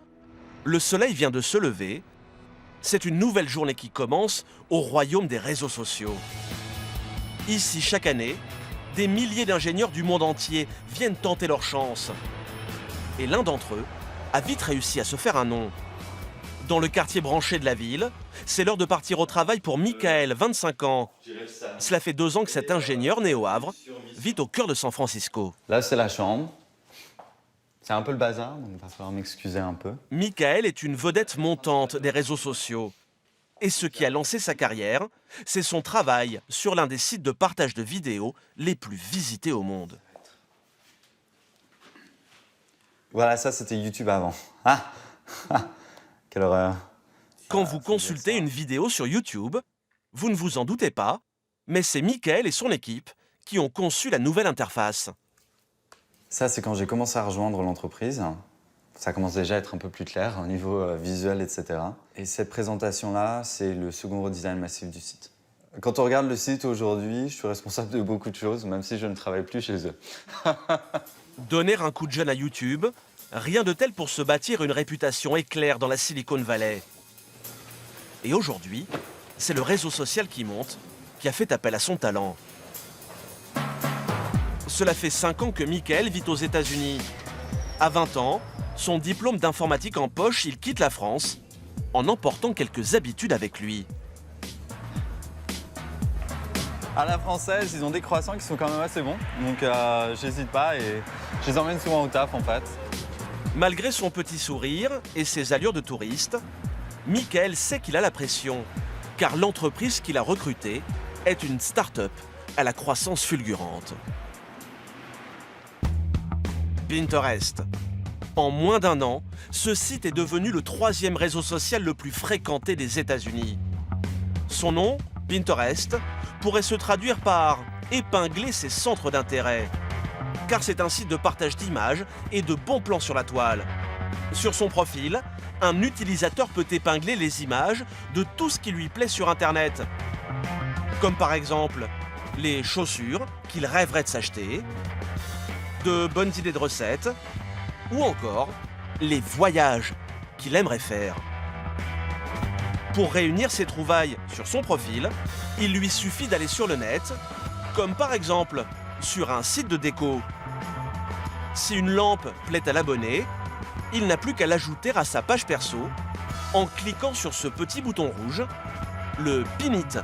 le soleil vient de se lever. C'est une nouvelle journée qui commence au royaume des réseaux sociaux. Ici, chaque année, des milliers d'ingénieurs du monde entier viennent tenter leur chance. Et l'un d'entre eux a vite réussi à se faire un nom. Dans le quartier branché de la ville, c'est l'heure de partir au travail pour Michael, 25 ans. Cela fait 2 ans que cet ingénieur né au Havre vit au cœur de San Francisco. Là, c'est la chambre. C'est un peu le bazar, donc il va falloir m'excuser un peu. Michael est une vedette montante des réseaux sociaux. Et ce qui a lancé sa carrière, c'est son travail sur l'un des sites de partage de vidéos les plus visités au monde. Voilà, ça c'était YouTube avant. Ah, quelle horreur. Quand vous consultez une vidéo sur YouTube, vous ne vous en doutez pas, mais c'est Michael et son équipe qui ont conçu la nouvelle interface. Ça, c'est quand j'ai commencé à rejoindre l'entreprise. Ça commence déjà à être un peu plus clair au niveau visuel, etc. Et cette présentation-là, c'est le second redesign massif du site. Quand on regarde le site aujourd'hui, je suis responsable de beaucoup de choses, même si je ne travaille plus chez eux. Donner un coup de jeune à YouTube, rien de tel pour se bâtir une réputation éclair dans la Silicon Valley. Et aujourd'hui, c'est le réseau social qui monte, qui a fait appel à son talent. Cela fait 5 ans que Michael vit aux États-Unis. À 20 ans, son diplôme d'informatique en poche, il quitte la France en emportant quelques habitudes avec lui. À la française, ils ont des croissants qui sont quand même assez bons. Donc j'hésite pas et je les emmène souvent au taf en fait. Malgré son petit sourire et ses allures de touriste, Michael sait qu'il a la pression, car l'entreprise qu'il a recrutée est une start-up à la croissance fulgurante. Pinterest. En moins d'1 an, ce site est devenu le 3e réseau social le plus fréquenté des États-Unis. Son nom, Pinterest, pourrait se traduire par « épingler ses centres d'intérêt », car c'est un site de partage d'images et de bons plans sur la toile. Sur son profil, un utilisateur peut épingler les images de tout ce qui lui plaît sur Internet. Comme par exemple, les chaussures qu'il rêverait de s'acheter, de bonnes idées de recettes, ou encore les voyages qu'il aimerait faire. Pour réunir ses trouvailles sur son profil, il lui suffit d'aller sur le net, comme par exemple sur un site de déco. Si une lampe plaît à l'abonné, il n'a plus qu'à l'ajouter à sa page perso en cliquant sur ce petit bouton rouge, le Pin It.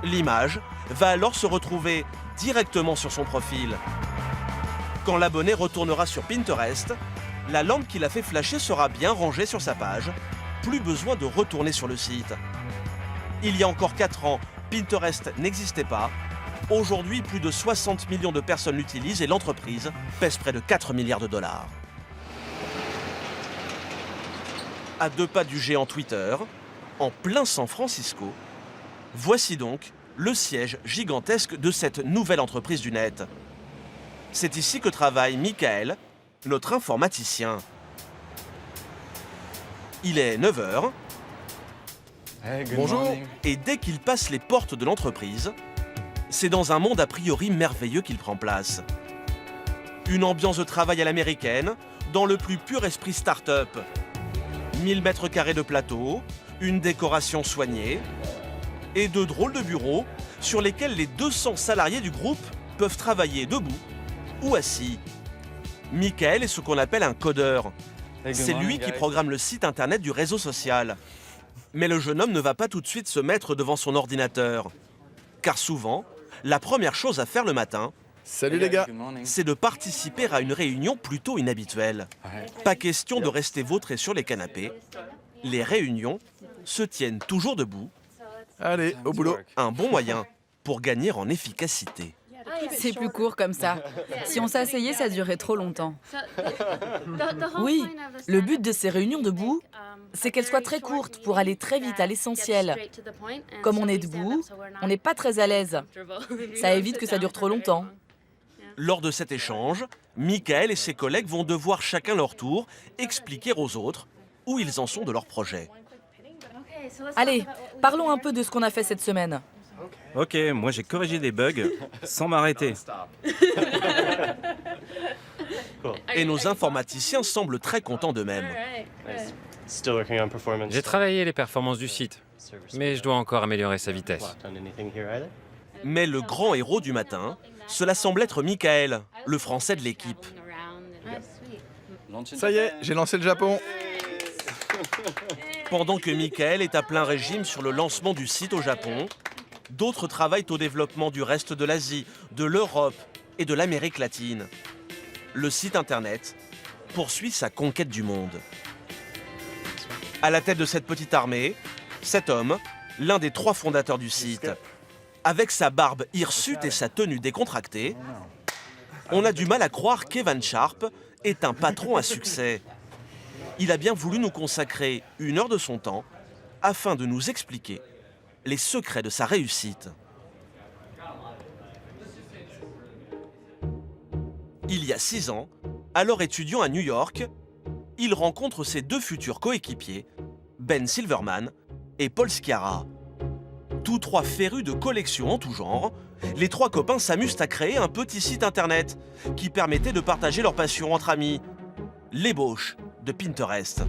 L'image va alors se retrouver directement sur son profil. Quand l'abonné retournera sur Pinterest, la lampe qui l'a fait flasher sera bien rangée sur sa page. Plus besoin de retourner sur le site. Il y a encore 4 ans, Pinterest n'existait pas. Aujourd'hui, plus de 60 millions de personnes l'utilisent et l'entreprise pèse près de 4 milliards de dollars. À 2 pas du géant Twitter, en plein San Francisco, voici donc le siège gigantesque de cette nouvelle entreprise du net. C'est ici que travaille Michael, notre informaticien. Il est 9h. Bonjour. Et dès qu'il passe les portes de l'entreprise, c'est dans un monde a priori merveilleux qu'il prend place. Une ambiance de travail à l'américaine, dans le plus pur esprit start-up. 1000 mètres carrés de plateau, une décoration soignée et de drôles de bureaux sur lesquels les 200 salariés du groupe peuvent travailler debout ou assis. Michael est ce qu'on appelle un codeur. C'est lui qui programme le site internet du réseau social. Mais le jeune homme ne va pas tout de suite se mettre devant son ordinateur. Car souvent, la première chose à faire le matin, salut les gars, c'est de participer à une réunion plutôt inhabituelle. Pas question de rester vautré sur les canapés. Les réunions se tiennent toujours debout. Allez, au boulot. Un bon moyen pour gagner en efficacité. C'est plus court comme ça. Si on s'asseyait, ça durait trop longtemps. Oui, le but de ces réunions debout, c'est qu'elles soient très courtes pour aller très vite à l'essentiel. Comme on est debout, on n'est pas très à l'aise. Ça évite que ça dure trop longtemps. Lors de cet échange, Michael et ses collègues vont devoir chacun leur tour expliquer aux autres où ils en sont de leur projet. Allez, parlons un peu de ce qu'on a fait cette semaine. Ok, moi j'ai corrigé des bugs sans m'arrêter. Et nos informaticiens semblent très contents d'eux-mêmes. J'ai travaillé les performances du site, mais je dois encore améliorer sa vitesse. Mais le grand héros du matin, cela semble être Michael, le français de l'équipe. Ça y est, j'ai lancé le Japon. Pendant que Michael est à plein régime sur le lancement du site au Japon, d'autres travaillent au développement du reste de l'Asie, de l'Europe et de l'Amérique latine. Le site internet poursuit sa conquête du monde. À la tête de cette petite armée, cet homme, l'un des 3 fondateurs du site. Avec sa barbe hirsute et sa tenue décontractée, on a du mal à croire qu'Evan Sharp est un patron à succès. Il a bien voulu nous consacrer 1 heure de son temps afin de nous expliquer les secrets de sa réussite. Il y a 6 ans, alors étudiant à New York, il rencontre ses 2 futurs coéquipiers, Ben Silverman et Paul Sciarra. Tous 3 férus de collections en tout genre, les 3 copains s'amusent à créer un petit site internet qui permettait de partager leur passion entre amis. L'ébauche de Pinterest.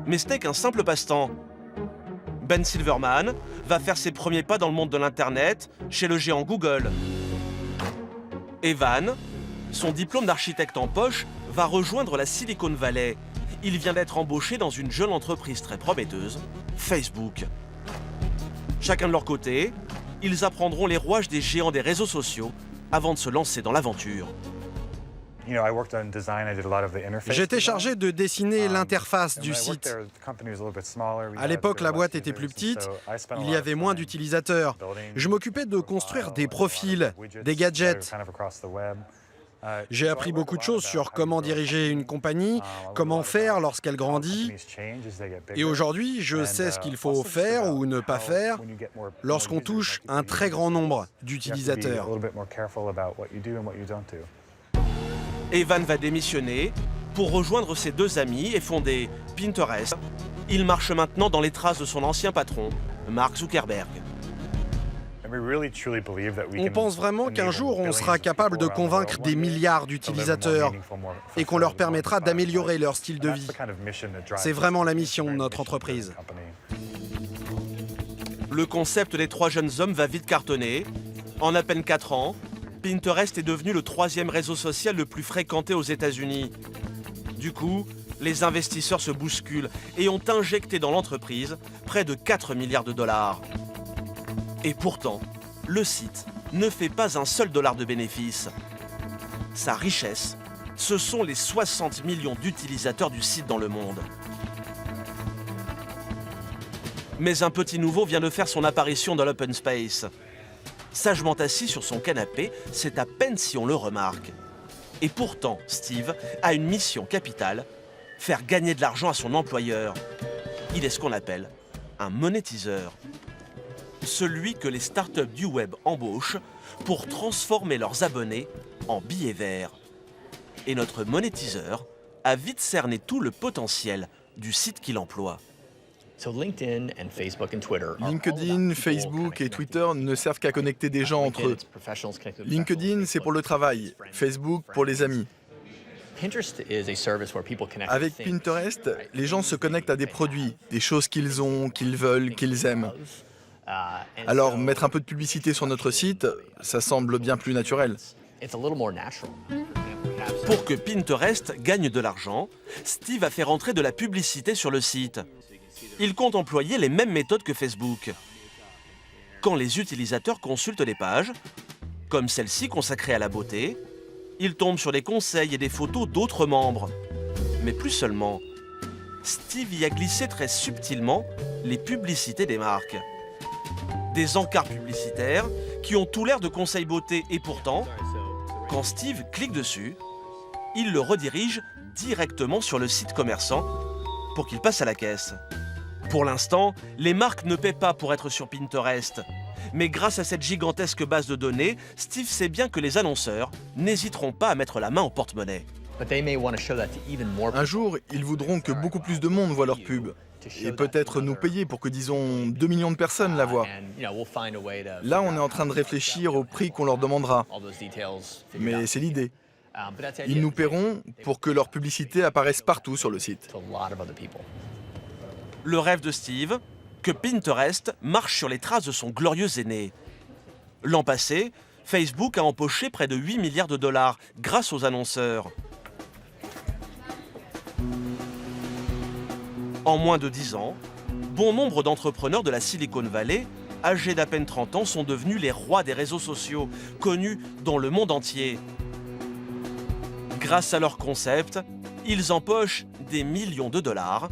Mais ce n'est qu'un simple passe-temps. Ben Silverman va faire ses premiers pas dans le monde de l'Internet chez le géant Google. Evan, son diplôme d'architecte en poche, va rejoindre la Silicon Valley. Il vient d'être embauché dans une jeune entreprise très prometteuse, Facebook. Chacun de leur côté, ils apprendront les rouages des géants des réseaux sociaux avant de se lancer dans l'aventure. J'étais chargé de dessiner l'interface du site. À l'époque, la boîte était plus petite, il y avait moins d'utilisateurs. Je m'occupais de construire des profils, des gadgets. J'ai appris beaucoup de choses sur comment diriger une compagnie, comment faire lorsqu'elle grandit. Et aujourd'hui, je sais ce qu'il faut faire ou ne pas faire lorsqu'on touche un très grand nombre d'utilisateurs. Evan va démissionner pour rejoindre ses 2 amis et fonder Pinterest. Il marche maintenant dans les traces de son ancien patron, Mark Zuckerberg. On pense vraiment qu'un jour, on sera capable de convaincre des milliards d'utilisateurs et qu'on leur permettra d'améliorer leur style de vie. C'est vraiment la mission de notre entreprise. Le concept des 3 jeunes hommes va vite cartonner. En à peine 4 ans, Pinterest est devenu le 3e réseau social le plus fréquenté aux États-Unis. Du coup, les investisseurs se bousculent et ont injecté dans l'entreprise près de 4 milliards de dollars. Et pourtant, le site ne fait pas un seul dollar de bénéfice. Sa richesse, ce sont les 60 millions d'utilisateurs du site dans le monde. Mais un petit nouveau vient de faire son apparition dans l'open space. Sagement assis sur son canapé, c'est à peine si on le remarque. Et pourtant, Steve a une mission capitale, faire gagner de l'argent à son employeur. Il est ce qu'on appelle un monétiseur. Celui que les startups du web embauchent pour transformer leurs abonnés en billets verts. Et notre monétiseur a vite cerné tout le potentiel du site qu'il emploie. LinkedIn, Facebook et Twitter ne servent qu'à connecter des gens entre eux. LinkedIn, c'est pour le travail, Facebook pour les amis. Avec Pinterest, les gens se connectent à des produits, des choses qu'ils ont, qu'ils veulent, qu'ils aiment. Alors, mettre un peu de publicité sur notre site, ça semble bien plus naturel. Pour que Pinterest gagne de l'argent, Steve a fait rentrer de la publicité sur le site. Il compte employer les mêmes méthodes que Facebook. Quand les utilisateurs consultent les pages, comme celle-ci consacrée à la beauté, ils tombent sur des conseils et des photos d'autres membres. Mais plus seulement. Steve y a glissé très subtilement les publicités des marques. Des encarts publicitaires qui ont tout l'air de conseils beauté et pourtant, quand Steve clique dessus, il le redirige directement sur le site commerçant pour qu'il passe à la caisse. Pour l'instant, les marques ne paient pas pour être sur Pinterest. Mais grâce à cette gigantesque base de données, Steve sait bien que les annonceurs n'hésiteront pas à mettre la main au porte-monnaie. Un jour, ils voudront que beaucoup plus de monde voit leur pub. Et peut-être nous payer pour que, disons, 2 millions de personnes la voient. Là, on est en train de réfléchir au prix qu'on leur demandera. Mais c'est l'idée. Ils nous paieront pour que leur publicité apparaisse partout sur le site. Le rêve de Steve, que Pinterest marche sur les traces de son glorieux aîné. L'an passé, Facebook a empoché près de 8 milliards de dollars grâce aux annonceurs. En moins de 10 ans, bon nombre d'entrepreneurs de la Silicon Valley, âgés d'à peine 30 ans, sont devenus les rois des réseaux sociaux, connus dans le monde entier. Grâce à leur concept, ils empochent des millions de dollars,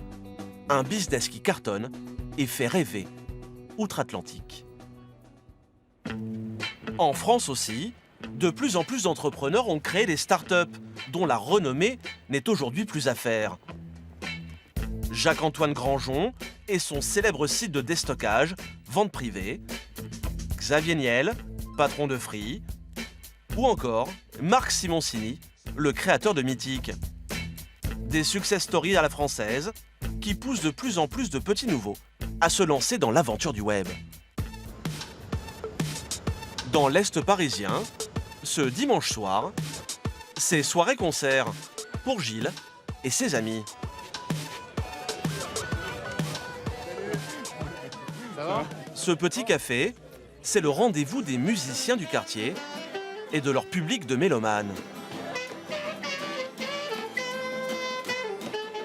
un business qui cartonne et fait rêver outre-Atlantique. En France aussi, de plus en plus d'entrepreneurs ont créé des startups dont la renommée n'est aujourd'hui plus à faire. Jacques-Antoine Granjon et son célèbre site de déstockage, vente privée, Xavier Niel, patron de Free, ou encore Marc Simoncini, le créateur de Mythique. Des success stories à la française qui poussent de plus en plus de petits nouveaux à se lancer dans l'aventure du web. Dans l'Est parisien, ce dimanche soir, c'est soirée-concert pour Gilles et ses amis. Ce petit café, c'est le rendez-vous des musiciens du quartier et de leur public de mélomanes.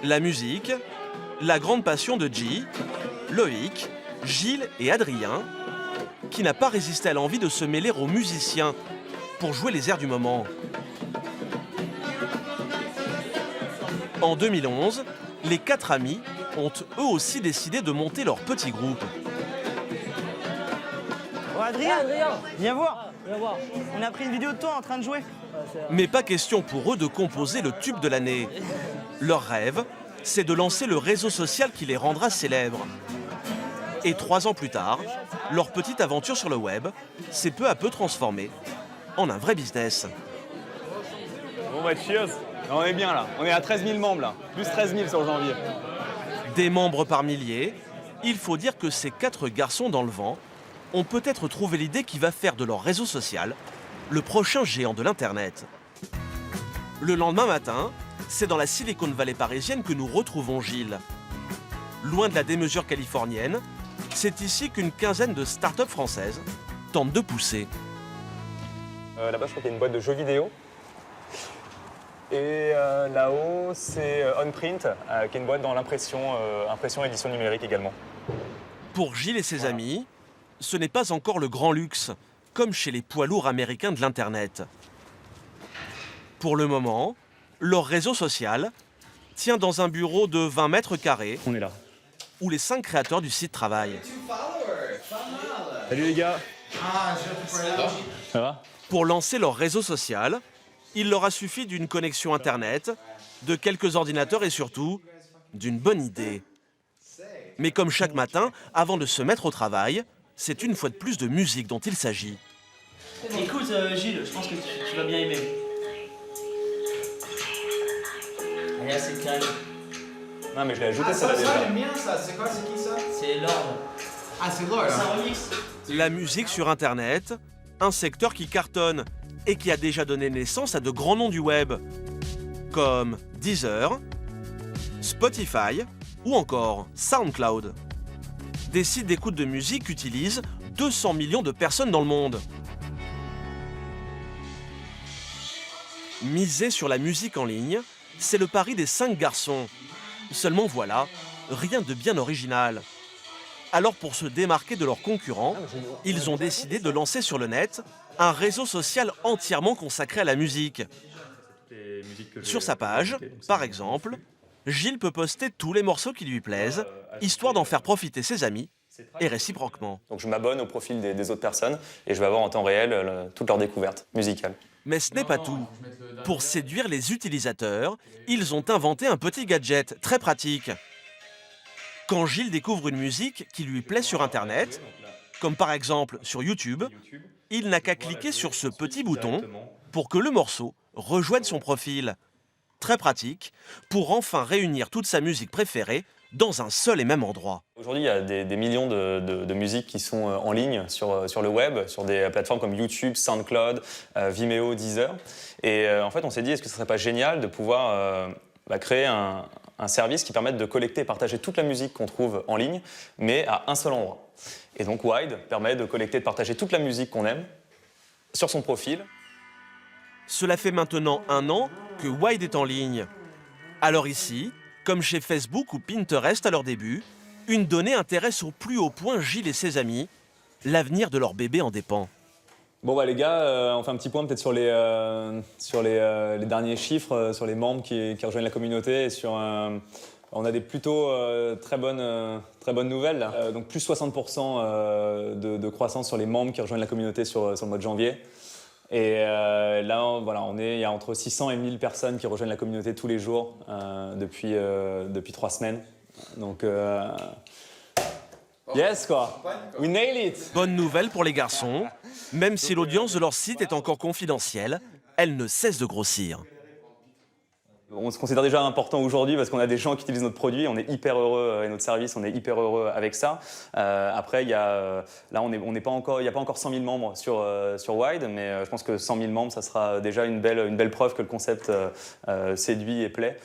La musique, la grande passion de Guy, Loïc, Gilles et Adrien, qui n'a pas résisté à l'envie de se mêler aux musiciens pour jouer les airs du moment. En 2011, les 4 amis ont eux aussi décidé de monter leur petit groupe. Oh Adrien, viens voir. On a pris une vidéo de toi en train de jouer. Mais pas question pour eux de composer le tube de l'année. Leur rêve, c'est de lancer le réseau social qui les rendra célèbres. Et 3 ans plus tard, leur petite aventure sur le web s'est peu à peu transformée en un vrai business. Bon bah cheers. On est bien là, on est à 13 000 membres là, plus 13 000 sur janvier. Des membres par milliers, il faut dire que ces 4 garçons dans le vent ont peut-être trouvé l'idée qui va faire de leur réseau social le prochain géant de l'Internet. Le lendemain matin, c'est dans la Silicon Valley parisienne que nous retrouvons Gilles. Loin de la démesure californienne, c'est ici qu'une quinzaine de startups françaises tentent de pousser. Là-bas, je crois qu'il y a une boîte de jeux vidéo. Et là-haut, c'est OnPrint, qui est une boîte dans l'impression, impression et édition numérique également. Pour Gilles et ses amis, ce n'est pas encore le grand luxe, comme chez les poids lourds américains de l'Internet. Pour le moment, leur réseau social tient dans un bureau de 20 mètres carrés. On est là. Où les 5 créateurs du site travaillent. Salut les gars. Ça va? Pour lancer leur réseau social, il leur a suffi d'une connexion Internet, de quelques ordinateurs et surtout d'une bonne idée. Mais comme chaque matin, avant de se mettre au travail, c'est une fois de plus de musique dont il s'agit. Écoute Gilles, je pense que tu vas bien aimer. Allez, c'est calme. Non mais je l'ai ajouté ça là déjà. Ça j'aime bien ça, c'est quoi, c'est qui ça? C'est Lord. Ah c'est Lord. C'est un remix. La musique sur Internet, un secteur qui cartonne et qui a déjà donné naissance à de grands noms du web, comme Deezer, Spotify ou encore SoundCloud. Des sites d'écoute de musique utilisent 200 millions de personnes dans le monde. Miser sur la musique en ligne, c'est le pari des 5 garçons. Seulement voilà, rien de bien original. Alors pour se démarquer de leurs concurrents, ils ont décidé de lancer sur le net un réseau social entièrement consacré à la musique. Sur sa page, par exemple, Gilles peut poster tous les morceaux qui lui plaisent, histoire d'en faire profiter ses amis, et réciproquement. Donc je m'abonne au profil des autres personnes et je vais avoir en temps réel toutes leurs découvertes musicales. Mais ce n'est pas tout. Pour séduire les utilisateurs, ils ont inventé un petit gadget très pratique. Quand Gilles découvre une musique qui lui plaît sur Internet, comme par exemple sur YouTube, il n'a qu'à cliquer sur ce petit bouton pour que le morceau rejoigne son profil. Très pratique pour enfin réunir toute sa musique préférée dans un seul et même endroit. Aujourd'hui, il y a des millions de musiques qui sont en ligne sur le web, sur des plateformes comme YouTube, SoundCloud, Vimeo, Deezer. Et en fait, on s'est dit, est-ce que ce ne serait pas génial de pouvoir créer un service qui permette de collecter et partager toute la musique qu'on trouve en ligne, mais à un seul endroit. Et donc Wide permet de collecter et de partager toute la musique qu'on aime sur son profil. Cela fait maintenant 1 an que Wide est en ligne. Alors ici, comme chez Facebook ou Pinterest à leur début, une donnée intéresse au plus haut point Gilles et ses amis. L'avenir de leur bébé en dépend. Bon bah les gars, on fait un petit point peut-être sur les derniers chiffres, sur les membres qui rejoignent la communauté et sur... on a des plutôt très bonnes nouvelles. Là. Donc plus 60% de croissance sur les membres qui rejoignent la communauté sur le mois de janvier. Et là, voilà, il y a entre 600 et 1000 personnes qui rejoignent la communauté tous les jours depuis 3 semaines. Donc, yes quoi, we nail it. Bonne nouvelle pour les garçons, même si l'audience de leur site est encore confidentielle, elle ne cesse de grossir. On se considère déjà important aujourd'hui parce qu'on a des gens qui utilisent notre produit, on est hyper heureux et notre service, on est hyper heureux avec ça. Après, là, il n'y a pas encore 100 000 membres sur Wide, mais je pense que 100 000 membres, ça sera déjà une belle preuve que le concept séduit et plaît.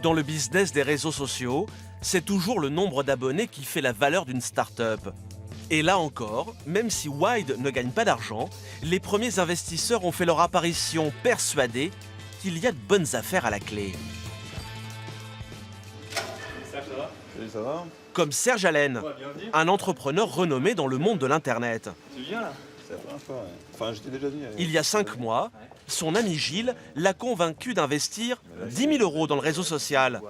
Dans le business des réseaux sociaux, c'est toujours le nombre d'abonnés qui fait la valeur d'une start-up. Et là encore, même si Wide ne gagne pas d'argent, les premiers investisseurs ont fait leur apparition persuadés qu'il y a de bonnes affaires à la clé. Salut, ça va? Comme Serge Allen, un entrepreneur renommé dans le monde de l'Internet. Tu viens là? C'est la première fois, ouais. Enfin, je t'ai déjà dit. Il y a 5 mois, son ami Gilles l'a convaincu d'investir 10 000 € dans le réseau social.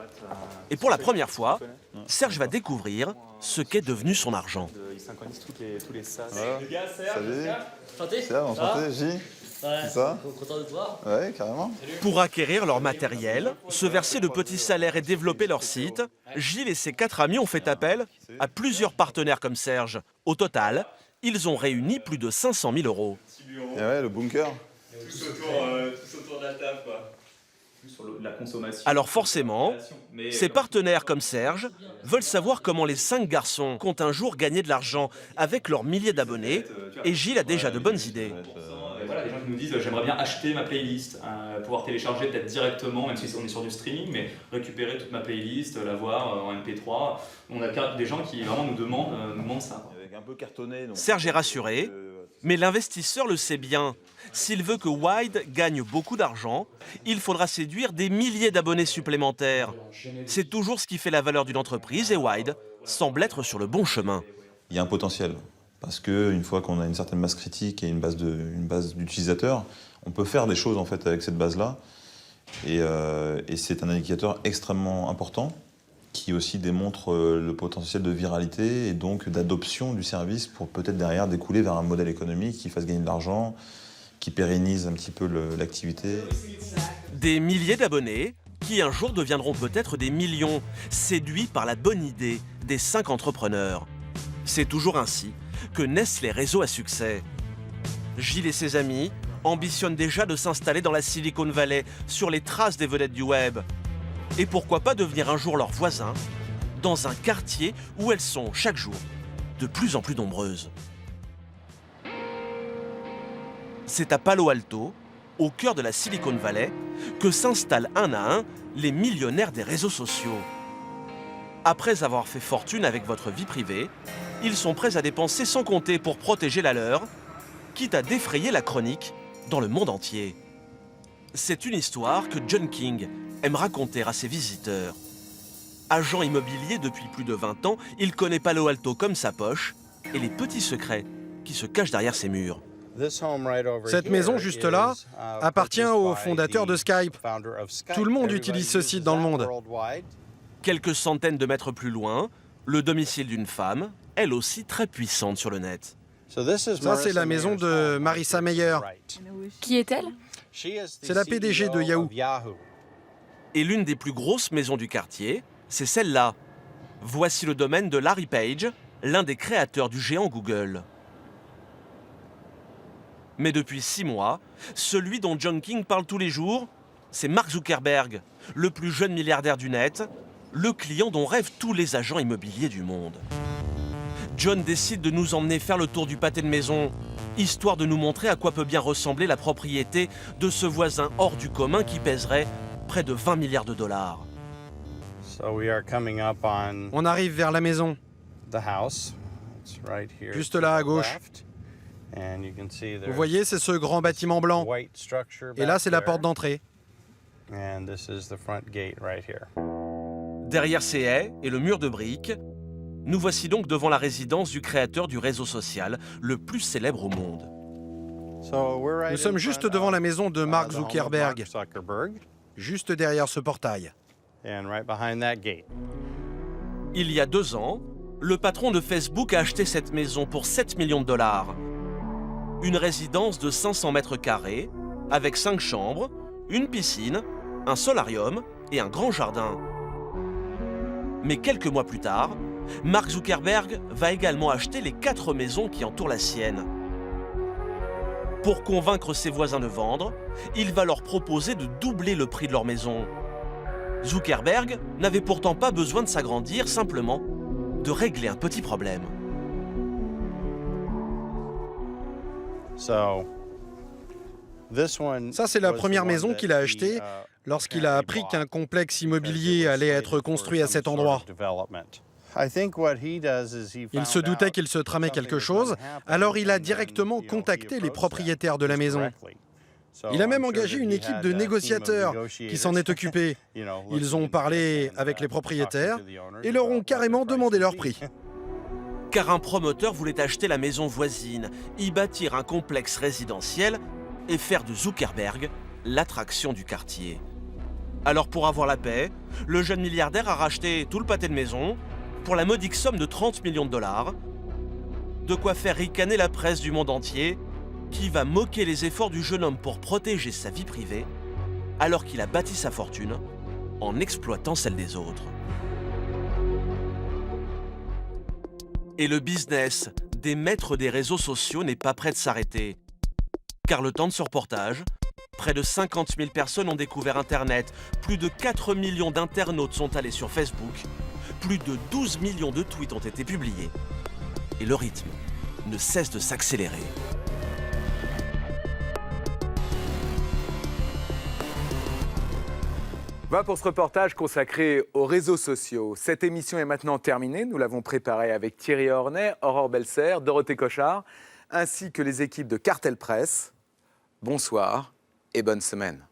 Et pour la première fois, Serge va découvrir ce qu'est devenu son argent. Ils synchronisent tous les sas. Ouais. Les gars, Serge, salut. Santé. Serge, enchanté, J. Ouais, c'est ça? content de te voir. Ouais, carrément. Pour acquérir leur matériel, se verser de petits salaires et développer leur site, Gilles et ses 4 amis ont fait appel à plusieurs partenaires comme Serge. Au total, ils ont réuni plus de 500 000 €. Et ouais, le bunker. Tous autour de la table, quoi. Sur la consommation. Alors forcément, ces partenaires comme Serge veulent savoir comment les 5 garçons comptent un jour gagner de l'argent avec leurs milliers d'abonnés, et Gilles a déjà de bonnes idées. Voilà, des gens qui nous disent j'aimerais bien acheter ma playlist, pouvoir télécharger peut-être directement, même si on est sur du streaming, mais récupérer toute ma playlist, l'avoir en MP3. On a des gens qui vraiment nous demandent ça. Avec un peu cartonné. Donc... Serge est rassuré, mais l'investisseur le sait bien. S'il veut que Wide gagne beaucoup d'argent, il faudra séduire des milliers d'abonnés supplémentaires. C'est toujours ce qui fait la valeur d'une entreprise et Wide semble être sur le bon chemin. Il y a un potentiel. Parce qu'une fois qu'on a une certaine masse critique et une base d'utilisateurs, on peut faire des choses en fait avec cette base-là. Et c'est un indicateur extrêmement important qui aussi démontre le potentiel de viralité et donc d'adoption du service pour peut-être derrière découler vers un modèle économique qui fasse gagner de l'argent, qui pérennise un petit peu l'activité. Des milliers d'abonnés qui un jour deviendront peut-être des millions, séduits par la bonne idée des 5 entrepreneurs. C'est toujours ainsi que naissent les réseaux à succès. Gilles et ses amis ambitionnent déjà de s'installer dans la Silicon Valley, sur les traces des vedettes du web. Et pourquoi pas devenir un jour leurs voisins, dans un quartier où elles sont chaque jour de plus en plus nombreuses. C'est à Palo Alto, au cœur de la Silicon Valley, que s'installent un à un les millionnaires des réseaux sociaux. Après avoir fait fortune avec votre vie privée, ils sont prêts à dépenser sans compter pour protéger la leur, quitte à défrayer la chronique dans le monde entier. C'est une histoire que John King aime raconter à ses visiteurs. Agent immobilier depuis plus de 20 ans, il connaît Palo Alto comme sa poche et les petits secrets qui se cachent derrière ses murs. Cette maison juste là appartient au fondateur de Skype. Tout le monde utilise ce site dans le monde. Quelques centaines de mètres plus loin, le domicile d'une femme, elle aussi très puissante sur le net. Ça, c'est la maison de Marissa Mayer. Qui est-elle? C'est la PDG de Yahoo. Et l'une des plus grosses maisons du quartier, c'est celle-là. Voici le domaine de Larry Page, l'un des créateurs du géant Google. Mais depuis 6 mois, celui dont John King parle tous les jours, c'est Mark Zuckerberg, le plus jeune milliardaire du net, le client dont rêvent tous les agents immobiliers du monde. John décide de nous emmener faire le tour du pâté de maison, histoire de nous montrer à quoi peut bien ressembler la propriété de ce voisin hors du commun qui pèserait près de 20 milliards de dollars. On arrive vers la maison. Juste là à gauche. Vous voyez, c'est ce grand bâtiment blanc. Et là, c'est la porte d'entrée. Derrière ces haies et le mur de briques, nous voici donc devant la résidence du créateur du réseau social le plus célèbre au monde. Nous sommes juste devant la maison de Mark Zuckerberg, juste derrière ce portail. Il y a 2 ans, le patron de Facebook a acheté cette maison pour 7 millions de dollars. Une résidence de 500 mètres carrés, avec 5 chambres, une piscine, un solarium et un grand jardin. Mais quelques mois plus tard, Mark Zuckerberg va également acheter les 4 maisons qui entourent la sienne. Pour convaincre ses voisins de vendre, il va leur proposer de doubler le prix de leur maison. Zuckerberg n'avait pourtant pas besoin de s'agrandir, simplement de régler un petit problème. Ça, c'est la première maison qu'il a achetée lorsqu'il a appris qu'un complexe immobilier allait être construit à cet endroit. Il se doutait qu'il se tramait quelque chose, alors il a directement contacté les propriétaires de la maison. Il a même engagé une équipe de négociateurs qui s'en est occupée. Ils ont parlé avec les propriétaires et leur ont carrément demandé leur prix. Car un promoteur voulait acheter la maison voisine, y bâtir un complexe résidentiel et faire de Zuckerberg l'attraction du quartier. Alors pour avoir la paix, le jeune milliardaire a racheté tout le pâté de maison pour la modique somme de 30 millions de dollars. De quoi faire ricaner la presse du monde entier, qui va moquer les efforts du jeune homme pour protéger sa vie privée, alors qu'il a bâti sa fortune en exploitant celle des autres. Et le business des maîtres des réseaux sociaux n'est pas prêt de s'arrêter. Car le temps de ce reportage, près de 50 000 personnes ont découvert Internet, plus de 4 millions d'internautes sont allés sur Facebook, plus de 12 millions de tweets ont été publiés. Et le rythme ne cesse de s'accélérer. Voilà pour ce reportage consacré aux réseaux sociaux. Cette émission est maintenant terminée. Nous l'avons préparée avec Thierry Hornet, Aurore Belser, Dorothée Cochard, ainsi que les équipes de Cartel Presse. Bonsoir et bonne semaine.